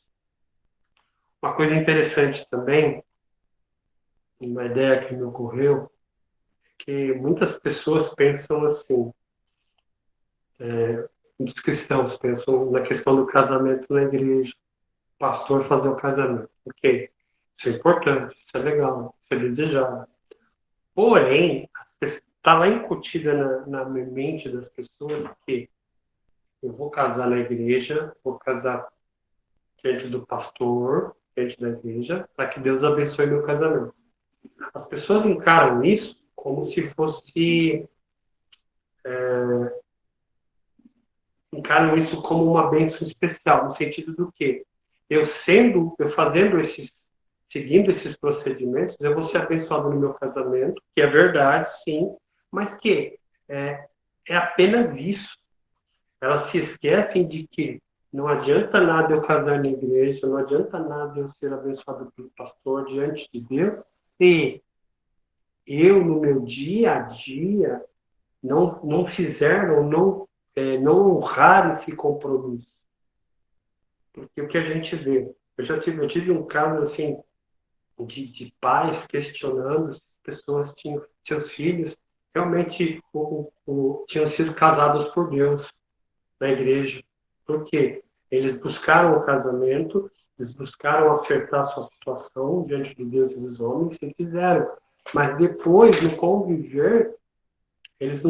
[SPEAKER 1] Uma coisa interessante também, uma ideia que me ocorreu, é que muitas pessoas pensam assim, muitos cristãos pensam na questão do casamento na igreja, o pastor fazer o casamento. Ok, isso é importante, isso é legal, isso é desejável. Porém, está lá incutida na mente das pessoas que eu vou casar na igreja, vou casar diante do pastor, diante da igreja, para que Deus abençoe meu casamento. As pessoas encaram isso como se fosse... encaram isso como uma bênção especial, no sentido do quê? Seguindo esses procedimentos, eu vou ser abençoado no meu casamento, que é verdade, sim, mas que é apenas isso. Elas se esquecem de que não adianta nada eu casar na igreja, não adianta nada eu ser abençoado pelo pastor diante de Deus, se eu, no meu dia a dia, não fizer ou não honrar esse compromisso. Porque o que a gente vê, eu tive um caso assim, de pais questionando se as pessoas tinham, seus filhos realmente tinham sido casados por Deus na igreja. Por quê? Eles buscaram o casamento, eles buscaram acertar sua situação diante de Deus e dos homens e fizeram. Mas depois, no conviver, eles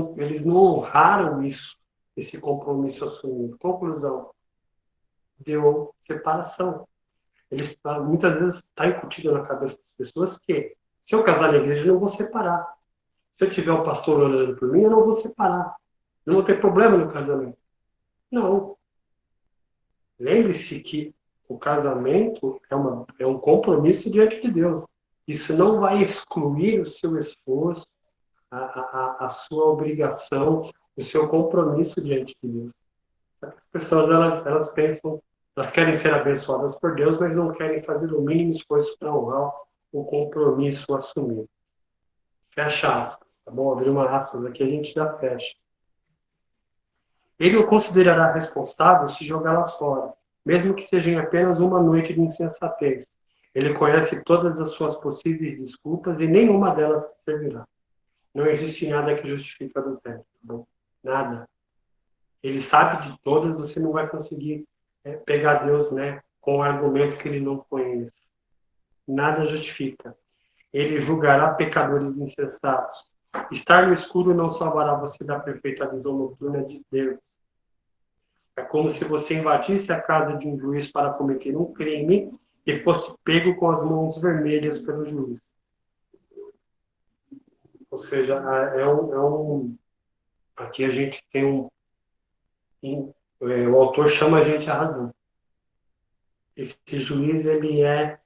[SPEAKER 1] não honraram isso, esse compromisso assumido. Conclusão, deu separação. Muitas vezes está incutido na cabeça das pessoas que se eu casar na igreja, eu não vou separar. Se eu tiver um pastor orando por mim, eu não vou separar. Não vou ter problema no casamento. Não. Lembre-se que o casamento é um compromisso diante de Deus. Isso não vai excluir o seu esforço, a sua obrigação, o seu compromisso diante de Deus. As pessoas, elas pensam, elas querem ser abençoadas por Deus, mas não querem fazer o mínimo esforço para honrar o compromisso assumido. Fecha aspas. Tá bom? Abrir uma aspas aqui, a gente já fecha. Ele o considerará responsável se jogá-las fora, mesmo que seja em apenas uma noite de insensatez. Ele conhece todas as suas possíveis desculpas e nenhuma delas servirá. Não existe nada que justifique adultério, tá bom? Nada. Ele sabe de todas, você não vai conseguir pegar Deus, né, com um argumento que ele não conhece. Nada justifica. Ele julgará pecadores insensatos. Estar no escuro não salvará você da perfeita visão noturna de Deus. É como se você invadisse a casa de um juiz para cometer um crime e fosse pego com as mãos vermelhas pelo juiz. Ou seja, aqui a gente tem o autor chama a gente à razão. Esse juiz, ele é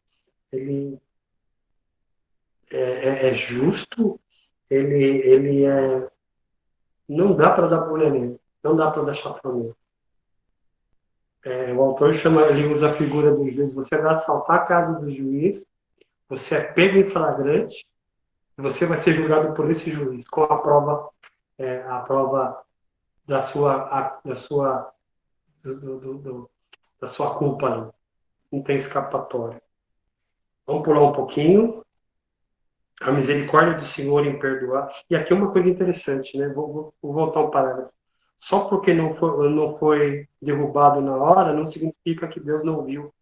[SPEAKER 1] justo, ele não dá para dar bolha nele, não dá para dar chapéu nele. O autor ele usa a figura do juiz. Você vai assaltar a casa do juiz, você é pego em flagrante, e você vai ser julgado por esse juiz, com a prova da sua culpa. Não tem escapatória. Vamos pular um pouquinho. A misericórdia do Senhor em perdoar. E aqui é uma coisa interessante, né? Vou voltar um parágrafo. Só porque não foi derrubado na hora, não significa que Deus não viu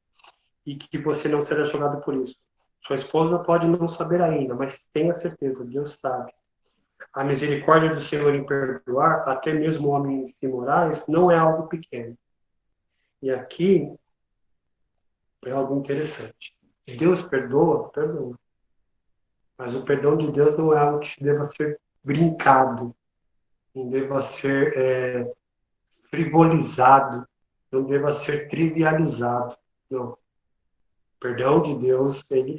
[SPEAKER 1] e que você não será julgado por isso. Sua esposa pode não saber ainda, mas tenha certeza, Deus sabe. A misericórdia do Senhor em perdoar, até mesmo homens imorais, não é algo pequeno. E aqui é algo interessante. Deus perdoa, perdoa. Mas o perdão de Deus não é algo que se deva ser brincado, não deva ser frivolizado, não deva ser trivializado. Não. O perdão de Deus, ele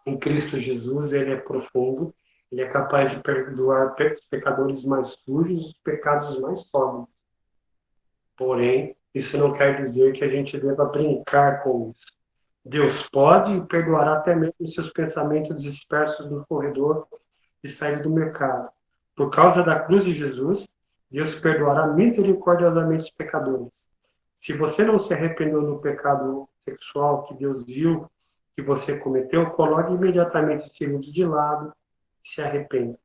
[SPEAKER 1] em Cristo Jesus, ele é profundo, ele é capaz de perdoar os pecadores mais sujos, os pecados mais pobres. Porém, isso não quer dizer que a gente deva brincar com isso. Deus pode e perdoará até mesmo seus pensamentos dispersos no corredor de saída do mercado. Por causa da cruz de Jesus, Deus perdoará misericordiosamente os pecadores. Se você não se arrependeu no pecado sexual que Deus viu que você cometeu, coloque imediatamente esse vídeo de lado e se arrependa.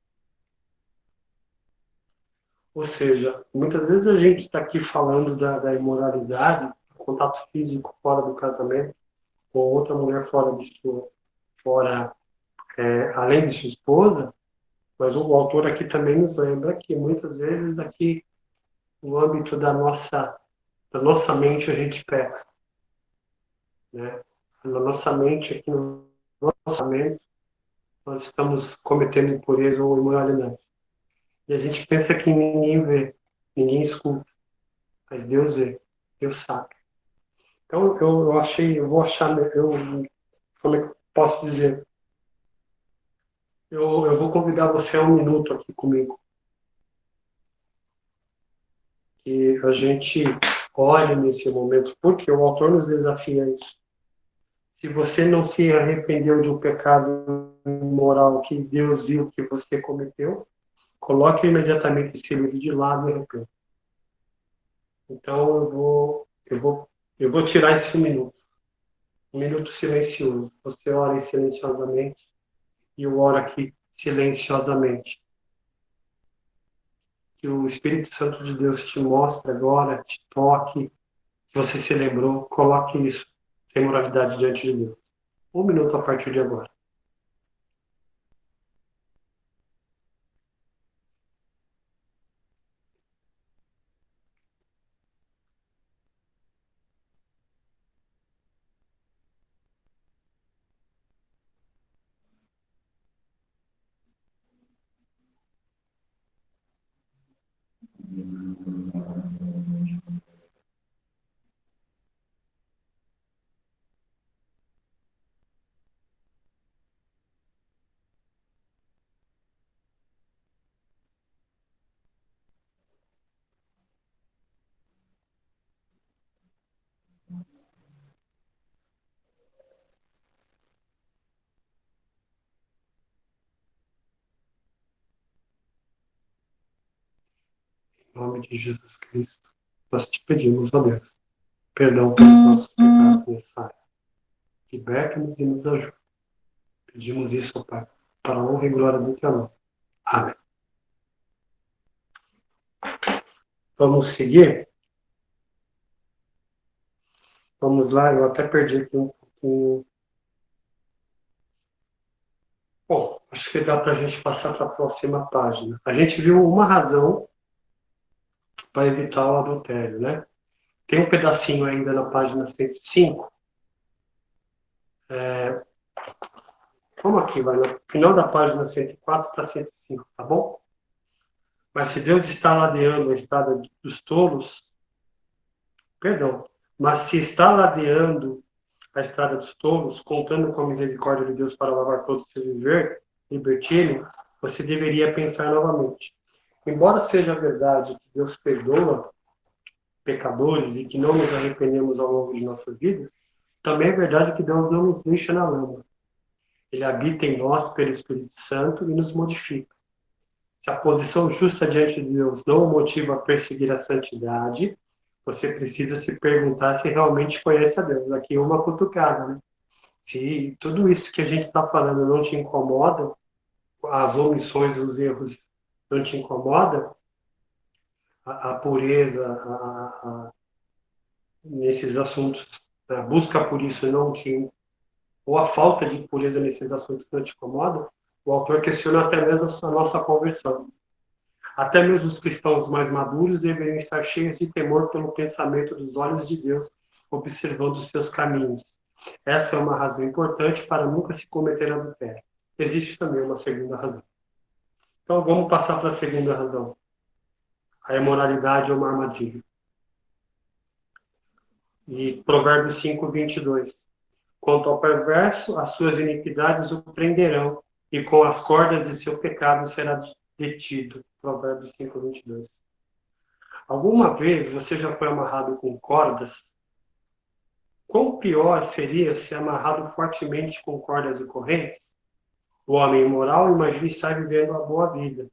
[SPEAKER 1] Ou seja, muitas vezes a gente está aqui falando da imoralidade, contato físico fora do casamento, com outra mulher fora, além de sua esposa, mas o autor aqui também nos lembra que muitas vezes aqui no âmbito da nossa mente a gente peca, né? Na nossa mente, aqui no nosso mente, nós estamos cometendo impureza ou imoralidade. E a gente pensa que ninguém vê, ninguém escuta, mas Deus vê, Deus sabe. Então eu vou achar, como é que eu posso dizer? Eu vou convidar você a um minuto aqui comigo, que a gente olhe nesse momento, porque o autor nos desafia a isso. Se você não se arrependeu de um pecado moral que Deus viu que você cometeu, coloque imediatamente esse livro de lado e arrependa. Então eu vou tirar esse um minuto silencioso. Você ora silenciosamente e eu oro aqui silenciosamente. Que o Espírito Santo de Deus te mostre agora, te toque. Se você se lembrou, coloque isso sem moralidade diante de Deus. Um minuto a partir de agora. nome de Jesus Cristo, nós te pedimos, ó Deus, perdão pelos nossos pecados nessa área. Liberte-nos e nos ajude. Pedimos isso, ó Pai, para a honra e glória do teu nome. Amém. Vamos seguir? Vamos lá, eu até perdi aqui um pouquinho. Bom, acho que dá para a gente passar para a próxima página. A gente viu uma razão para evitar o adultério, né? Tem um pedacinho ainda na página 105. Vamos aqui, vai no final da página 104 para 105, tá bom? Mas se Deus está ladeando a estrada dos tolos, perdão, mas se está ladeando a estrada dos tolos, contando com a misericórdia de Deus para lavar todo o seu viver, libertino, você deveria pensar novamente. Embora seja verdade que Deus perdoa pecadores e que não nos arrependemos ao longo de nossas vidas, também é verdade que Deus não nos deixa na lama. Ele habita em nós pelo Espírito Santo e nos modifica. Se a posição justa diante de Deus não o motiva a perseguir a santidade, você precisa se perguntar se realmente conhece a Deus. Aqui é uma cutucada, né? Se tudo isso que a gente está falando não te incomoda, as omissões, os erros não te incomoda, a pureza nesses assuntos, a busca por isso não te, ou a falta de pureza nesses assuntos não te incomoda, o autor questiona até mesmo a nossa conversão. Até mesmo os cristãos mais maduros deveriam estar cheios de temor pelo pensamento dos olhos de Deus, observando os seus caminhos. Essa é uma razão importante para nunca se cometer adultério. Existe também uma segunda razão. Então vamos passar para a segunda razão. A imoralidade é uma armadilha. E Provérbios 5, 22. Quanto ao perverso, as suas iniquidades o prenderão, e com as cordas de seu pecado será detido. Provérbios 5, 22. Alguma vez você já foi amarrado com cordas? Quão pior seria ser amarrado fortemente com cordas e correntes? O homem imoral imagina estar vivendo uma boa vida.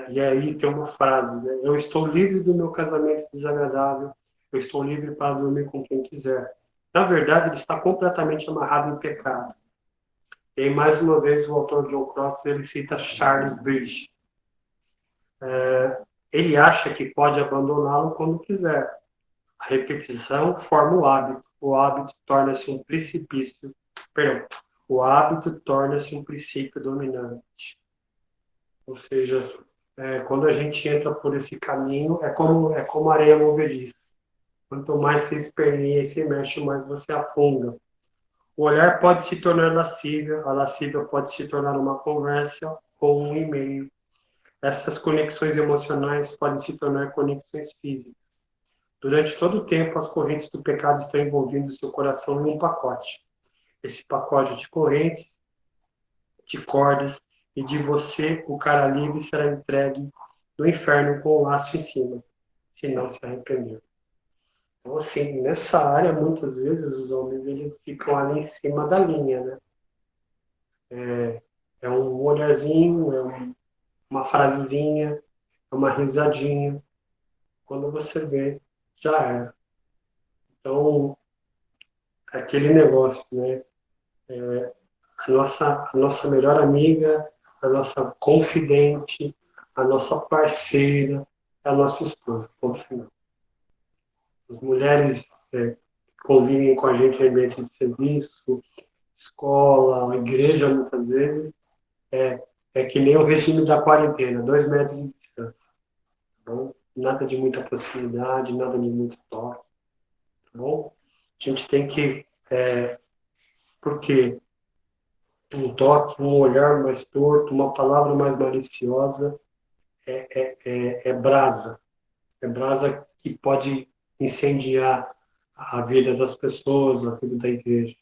[SPEAKER 1] E aí tem uma frase, né? Eu estou livre do meu casamento desagradável, eu estou livre para dormir com quem quiser. Na verdade, ele está completamente amarrado em pecado. E aí, mais uma vez, o autor John Crofts, ele cita Charles Bridge. Ele acha que pode abandoná-lo quando quiser. A repetição forma o hábito torna-se um precipício, perdão, o hábito torna-se um princípio dominante. Ou seja, quando a gente entra por esse caminho, é como areia movediça. Quanto mais você esperneia e se mexe, mais você afunda. O olhar pode se tornar lascívia, a lascívia pode se tornar uma conversa ou um e-mail. Essas conexões emocionais podem se tornar conexões físicas. Durante todo o tempo, as correntes do pecado estão envolvendo seu coração em um pacote. Esse pacote de correntes, de cordas, e de você, o cara livre, será entregue no inferno com o laço em cima, se não se arrepender. Então, assim, nessa área, muitas vezes, os homens eles ficam ali em cima da linha, né? É um olharzinho, uma frasezinha, é uma risadinha. Quando você vê, já era. Então, aquele negócio, né? A nossa melhor amiga, a nossa confidente, a nossa parceira, a nossa esposa, ponto final. As mulheres convivem com a gente em ambiente de serviço, escola, igreja, muitas vezes, é que nem o regime da quarentena, 2 metros de distância. Então, nada de muita proximidade, nada de muito toque, tá bom? A gente tem que, porque um toque, um olhar mais torto, uma palavra mais maliciosa é brasa. É brasa que pode incendiar a vida das pessoas, a vida da igreja.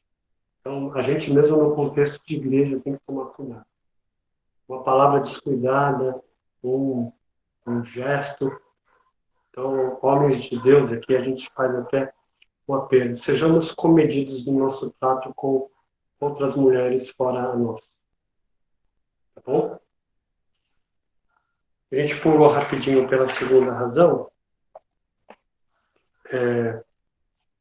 [SPEAKER 1] Então, a gente mesmo no contexto de igreja tem que tomar cuidado. Uma palavra descuidada, um gesto. Então, homens de Deus, aqui a gente faz até um apelo. Sejamos comedidos no nosso trato com outras mulheres fora a nós. Tá bom? A gente pulou rapidinho pela segunda razão.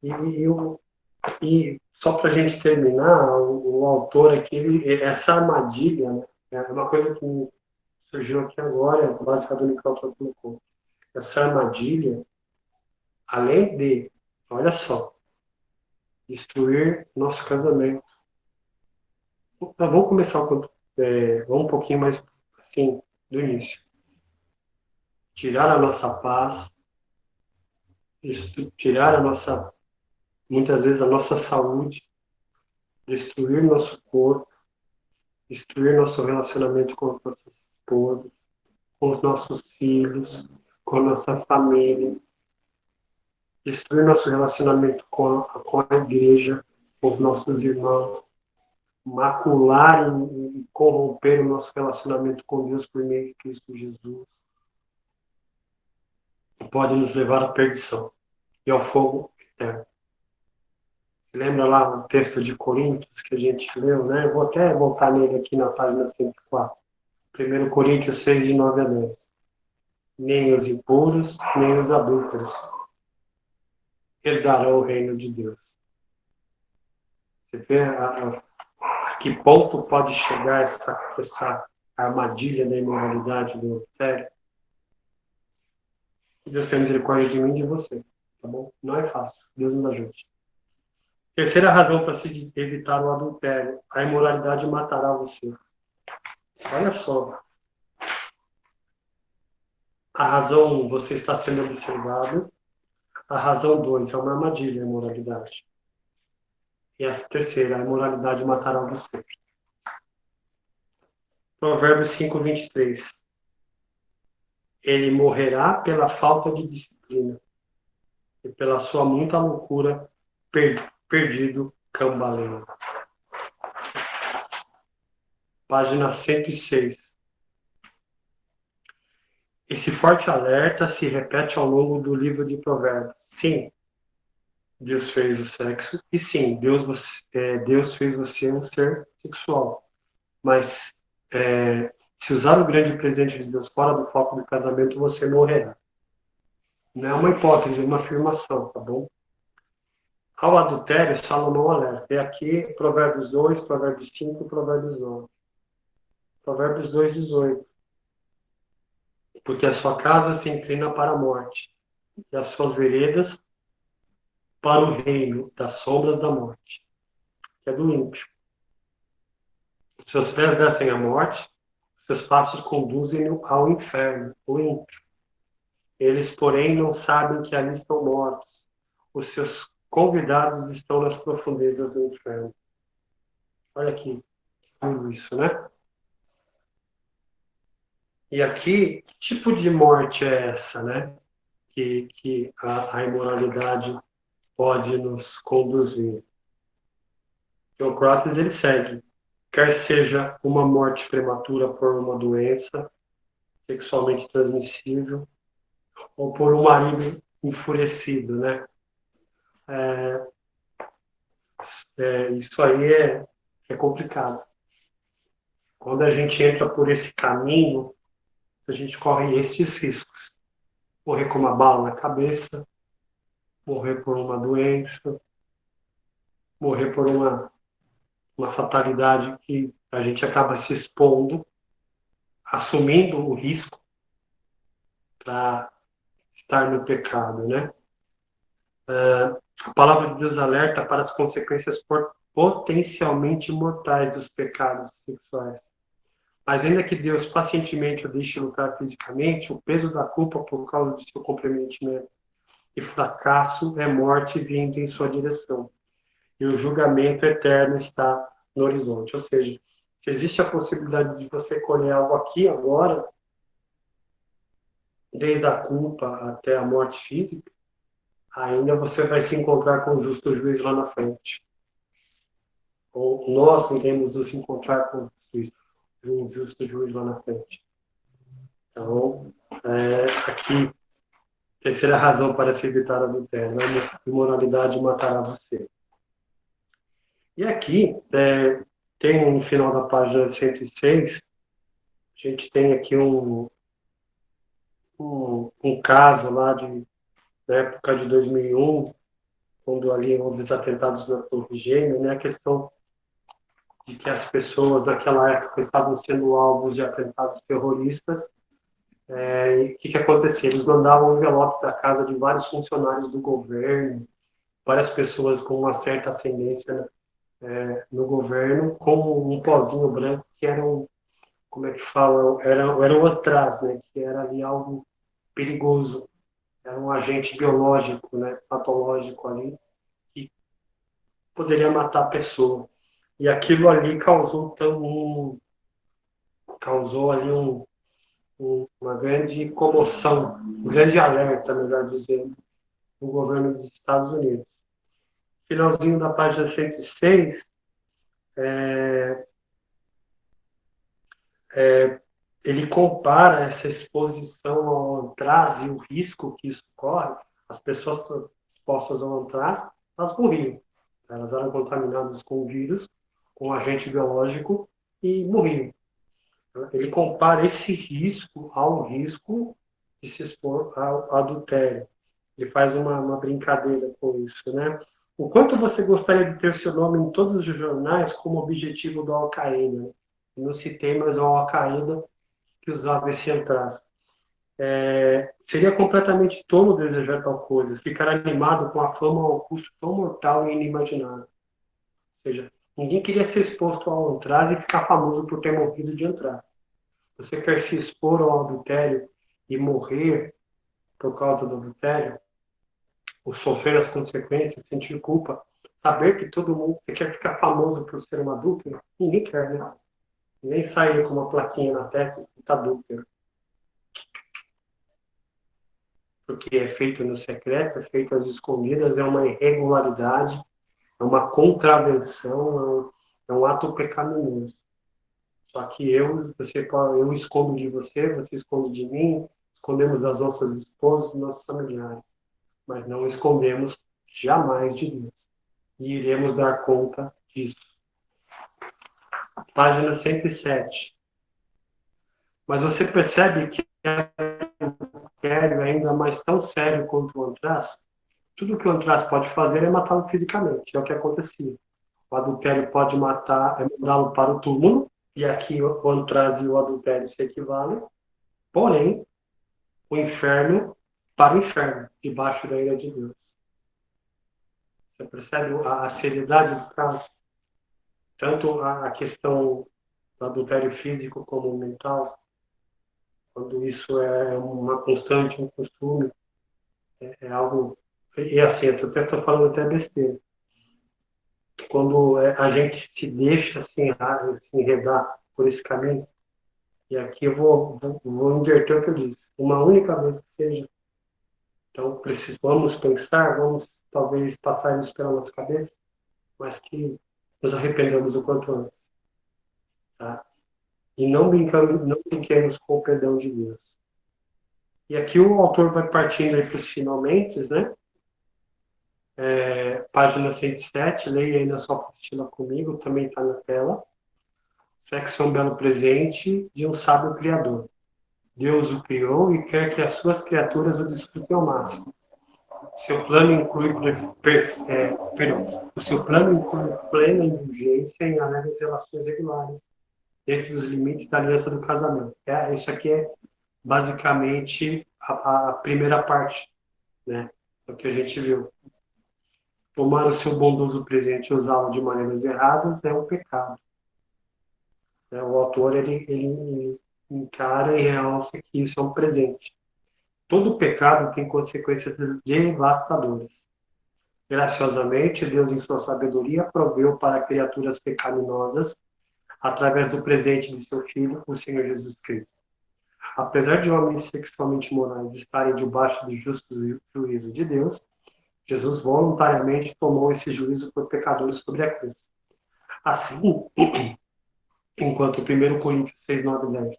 [SPEAKER 1] E só para a gente terminar, o autor aqui, essa armadilha, né, é uma coisa que surgiu aqui agora, baseado no que o autor colocou. Essa armadilha, além de, olha só, destruir nosso casamento. Então, vamos começar vamos um pouquinho mais assim, do início. Tirar a nossa paz, tirar a nossa, muitas vezes, a nossa saúde, destruir nosso corpo, destruir nosso relacionamento com as nossas esposas, com os nossos filhos, com a nossa família, destruir nosso relacionamento com a igreja, com os nossos irmãos, macular e corromper o nosso relacionamento com Deus por meio de Cristo Jesus, pode nos levar à perdição e ao fogo eterno. Lembra lá no texto de Coríntios que a gente leu, né? Eu vou até voltar nele aqui na página 104. 1 Coríntios 6, de 9 a 10. Nem os impuros, nem os adúlteros herdarão o reino de Deus. Você vê a que ponto pode chegar essa armadilha da imoralidade do adultério? Que Deus tenha misericórdia de mim e de você, tá bom? Não é fácil. Deus nos ajude. Terceira razão para se evitar o adultério: a imoralidade matará você. Olha só. A razão 1, você está sendo observado. A razão 2, é uma armadilha, a imoralidade. E a terceira, a imoralidade matará você. Provérbios 5, 23. Ele morrerá pela falta de disciplina e pela sua muita loucura, perdido cambaleando. Página 106. Esse forte alerta se repete ao longo do livro de Provérbios. Sim, Deus fez o sexo. E sim, Deus fez você um ser sexual. Mas se usar o grande presente de Deus fora do foco do casamento, você morrerá. Não é uma hipótese, é uma afirmação, tá bom? Ao adultério, Salomão alerta. É aqui Provérbios 2, Provérbios 5 e Provérbios 9. Provérbios 2, 18. Porque a sua casa se inclina para a morte, e as suas veredas para o reino das sombras da morte, que é do ímpio. Os seus pés descem à morte, os seus passos conduzem-no ao inferno, o ímpio. Eles, porém, não sabem que ali estão mortos. Os seus convidados estão nas profundezas do inferno. Olha aqui, tudo isso, né? E aqui, que tipo de morte é essa, né? Que a imoralidade pode nos conduzir. Teocrates, ele segue. Quer seja uma morte prematura por uma doença sexualmente transmissível, ou por um marido enfurecido, né? Isso aí é complicado. Quando a gente entra por esse caminho, a gente corre esses riscos. Morrer com uma bala na cabeça, morrer por uma doença, morrer por uma fatalidade que a gente acaba se expondo, assumindo o risco para estar no pecado, né? A palavra de Deus alerta para as consequências potencialmente mortais dos pecados sexuais. Mas ainda que Deus pacientemente o deixe lutar fisicamente, o peso da culpa por causa do seu comprometimento e fracasso é morte vindo em sua direção. E o julgamento eterno está no horizonte. Ou seja, se existe a possibilidade de você colher algo aqui agora, desde a culpa até a morte física, ainda você vai se encontrar com o justo juiz lá na frente. Ou nós iremos nos encontrar com um justo juiz lá na frente. Então, aqui, terceira razão para se evitar adultério: a imoralidade matará você. E aqui, tem no final da página 106, a gente tem aqui um caso lá da época de 2001, quando ali houve os atentados na Torre Gêmea, né, a questão de que as pessoas naquela época estavam sendo alvos de atentados terroristas. E o que acontecia? Eles mandavam um envelope da casa de vários funcionários do governo, várias pessoas com uma certa ascendência, no governo, com um pozinho branco que era como é que fala, era o atrás, né, que era ali algo perigoso, era um agente biológico, né, patológico ali, que poderia matar a pessoa. E aquilo ali causou ali uma grande comoção, um grande alerta, melhor dizendo, no governo dos Estados Unidos. Finalzinho da página 106, ele compara essa exposição ao antraz e o risco que isso corre. As pessoas expostas ao antraz, elas morriam. Elas eram contaminadas com o vírus, com um agente biológico e morriam. Ele compara esse risco ao risco de se expor ao adultério. Ele faz uma brincadeira com isso, né? O quanto você gostaria de ter seu nome em todos os jornais como objetivo do Al-Qaeda? Né? Não citei, mas o Al-Qaeda que usava esse antraz. Seria completamente tolo desejar tal coisa, ficar animado com a fama ao custo tão mortal e inimaginável. Ou seja, ninguém queria ser exposto ao antraz e ficar famoso por ter morrido de antraz. Você quer se expor ao adultério e morrer por causa do adultério, ou sofrer as consequências, sentir culpa, saber que todo mundo, você quer ficar famoso por ser um adúltero? Ninguém quer, né? Ninguém sai com uma plaquinha na testa escrito adúltero. Porque é feito no secreto, é feito às escondidas, é uma irregularidade, é uma contravenção, é um ato pecaminoso. Só que eu escondo de você, você esconde de mim, escondemos das nossas esposas, dos nossos familiares, mas não escondemos jamais de Deus. E iremos dar conta disso. Página 107. Mas você percebe que é ainda mais tão sério quanto o antraz? Tudo que o antraz pode fazer é matá-lo fisicamente, é o que acontecia. O adultério pode mandá-lo para o túmulo, e aqui o antraz e o adultério se equivalem, porém, o inferno para o inferno, debaixo da ira de Deus. Você percebe a seriedade do caso? Tanto a questão do adultério físico como mental, quando isso é uma constante, um costume, é algo. E assim, eu até estou falando até besteira. Quando a gente se deixa se enredar por esse caminho, e aqui eu vou inverter o que eu disse, uma única vez que seja. Então, precisamos pensar, vamos talvez passar isso pela nossa cabeça, mas que nos arrependamos o quanto antes. Tá? E não brinquemos com o perdão de Deus. E aqui o autor vai partindo para os finalmente, né? Página 107, leia aí na sua apostila comigo, também está na tela. Sexo é um belo presente de um sábio criador. Deus o criou e quer que as suas criaturas o desfrutem ao máximo. Seu plano inclui, o seu plano inclui plena indulgência em alegres relações regulares, dentro dos limites da aliança do casamento. Isso aqui é basicamente a primeira parte, né? O que a gente viu. Tomar o seu bondoso presente e usá-lo de maneiras erradas é um pecado. O autor ele encara e realça que isso é um presente. Todo pecado tem consequências devastadoras. Graciosamente, Deus, em sua sabedoria, proveu para criaturas pecaminosas através do presente de seu Filho, o Senhor Jesus Cristo. Apesar de homens sexualmente morais estarem debaixo do justo juízo de Deus, Jesus voluntariamente tomou esse juízo por pecadores sobre a cruz. Assim, enquanto 1 Coríntios 6, 9 e 10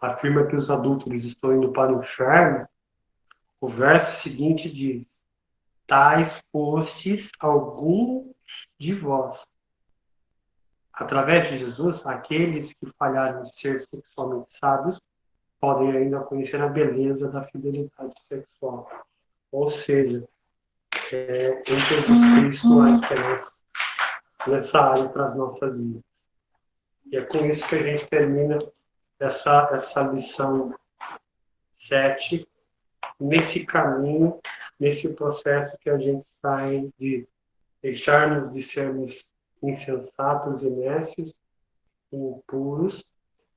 [SPEAKER 1] afirma que os adúlteros estão indo para o inferno, o verso seguinte diz: tais fostes alguns de vós. Através de Jesus, aqueles que falharam de ser sexualmente sábios podem ainda conhecer a beleza da fidelidade sexual. Ou seja, em Jesus Cristo a esperança nessa área para as nossas vidas. E é com isso que a gente termina essa lição 7, nesse caminho, nesse processo que a gente está em de deixarmos de sermos insensatos e necios, impuros,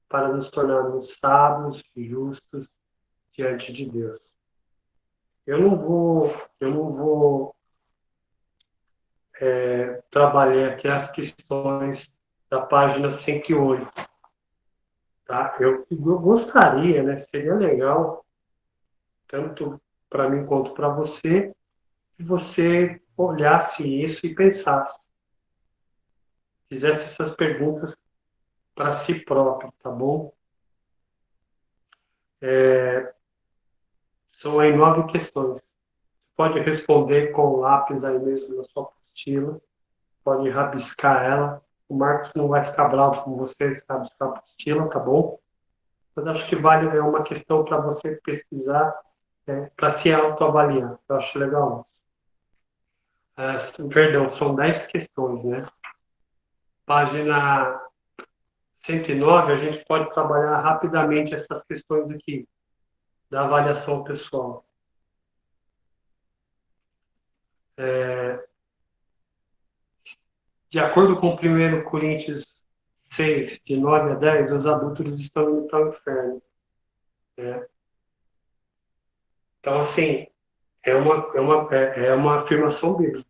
[SPEAKER 1] para nos tornarmos sábios e justos diante de Deus. Eu não vou trabalhar aqui as questões da página 108, tá? Eu gostaria, né? Seria legal, tanto para mim quanto para você, que você olhasse isso e pensasse, fizesse essas perguntas para si próprio, tá bom? São aí 9 questões. Pode responder com o lápis aí mesmo na sua apostila, pode rabiscar ela. O Marcos não vai ficar bravo com você se rabiscar a apostila, tá bom? Mas acho que vale, é uma questão para você pesquisar, para se autoavaliar. Eu acho legal. Perdão, são 10 questões, né? Página 109, a gente pode trabalhar rapidamente essas questões aqui, da avaliação pessoal. De acordo com 1 Coríntios 6, de 9 a 10, os adúlteros estão indo para o inferno. Né? Então, assim, é uma afirmação bíblica.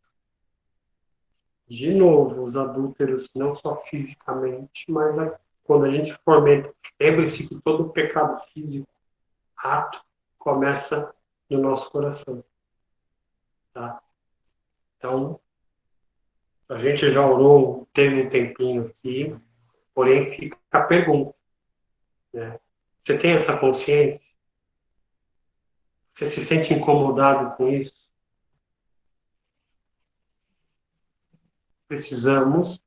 [SPEAKER 1] De novo, os adúlteros, não só fisicamente, mas quando a gente fomenta. Lembre-se que todo pecado físico, ato, começa no nosso coração. Tá? Então, a gente já orou, teve um tempinho aqui, porém fica a pergunta. Né? Você tem essa consciência? Você se sente incomodado com isso? Precisamos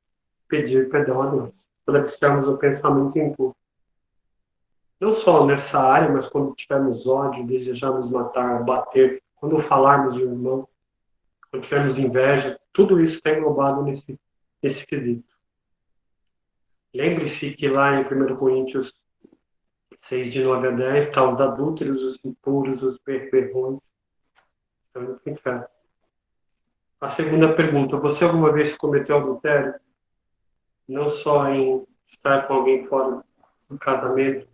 [SPEAKER 1] pedir perdão a Deus. Quando tivermos o pensamento impuro. Não só nessa área, mas quando tivermos ódio, desejamos matar, bater, quando falarmos de um irmão, quando tivermos inveja, tudo isso está englobado nesse quesito. Lembre-se que lá em 1 Coríntios 6, de 9 a 10, está os adúlteros, os impuros, os berrões. Então, fica. A segunda pergunta, você alguma vez cometeu adultério? Não só em estar com alguém fora do casamento,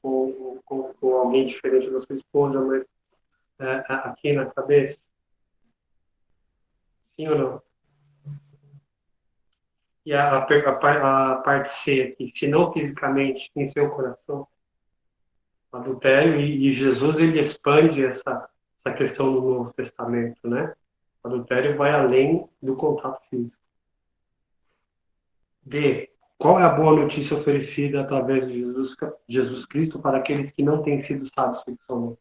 [SPEAKER 1] com alguém diferente da sua esposa, mas aqui na cabeça? Sim ou não? E a parte C aqui, se não fisicamente, em seu coração, adultério, e Jesus ele expande essa questão no Novo Testamento, né? O adultério vai além do contato físico. D. Qual é a boa notícia oferecida através de Jesus Cristo para aqueles que não têm sido sábios sexualmente?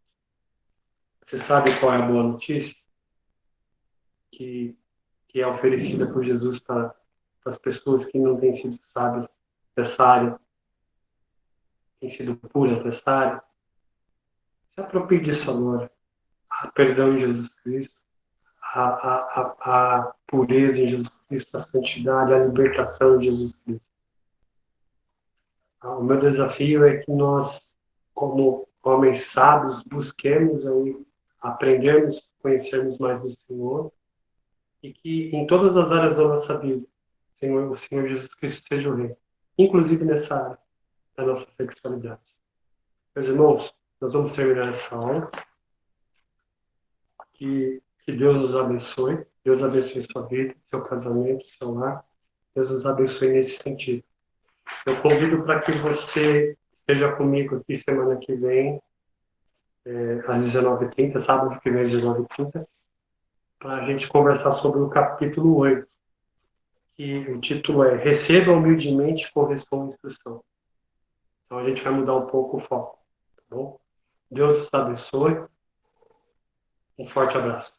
[SPEAKER 1] Você sabe qual é a boa notícia que é oferecida por Jesus para as pessoas que não têm sido sábias dessa área, têm sido puras dessa área? Se aproprie disso agora. A perdão em Jesus Cristo, a pureza em Jesus Cristo, a santidade, a libertação em Jesus Cristo. O meu desafio é que nós, como homens sábios, busquemos aí aprendermos, conhecermos mais o Senhor e que em todas as áreas da nossa vida, o Senhor Jesus Cristo seja o Rei, inclusive nessa área da nossa sexualidade. Meus irmãos, nós vamos terminar essa aula. Que Deus nos abençoe. Deus abençoe sua vida, seu casamento, seu lar. Deus nos abençoe nesse sentido. Eu convido para que você esteja comigo aqui semana que vem, às 19h30, sábado que vem às 19h30, para a gente conversar sobre o capítulo 8, que o título é Receba humildemente, corresponda à instrução. Então a gente vai mudar um pouco o foco, tá bom? Deus nos abençoe. Um forte abraço.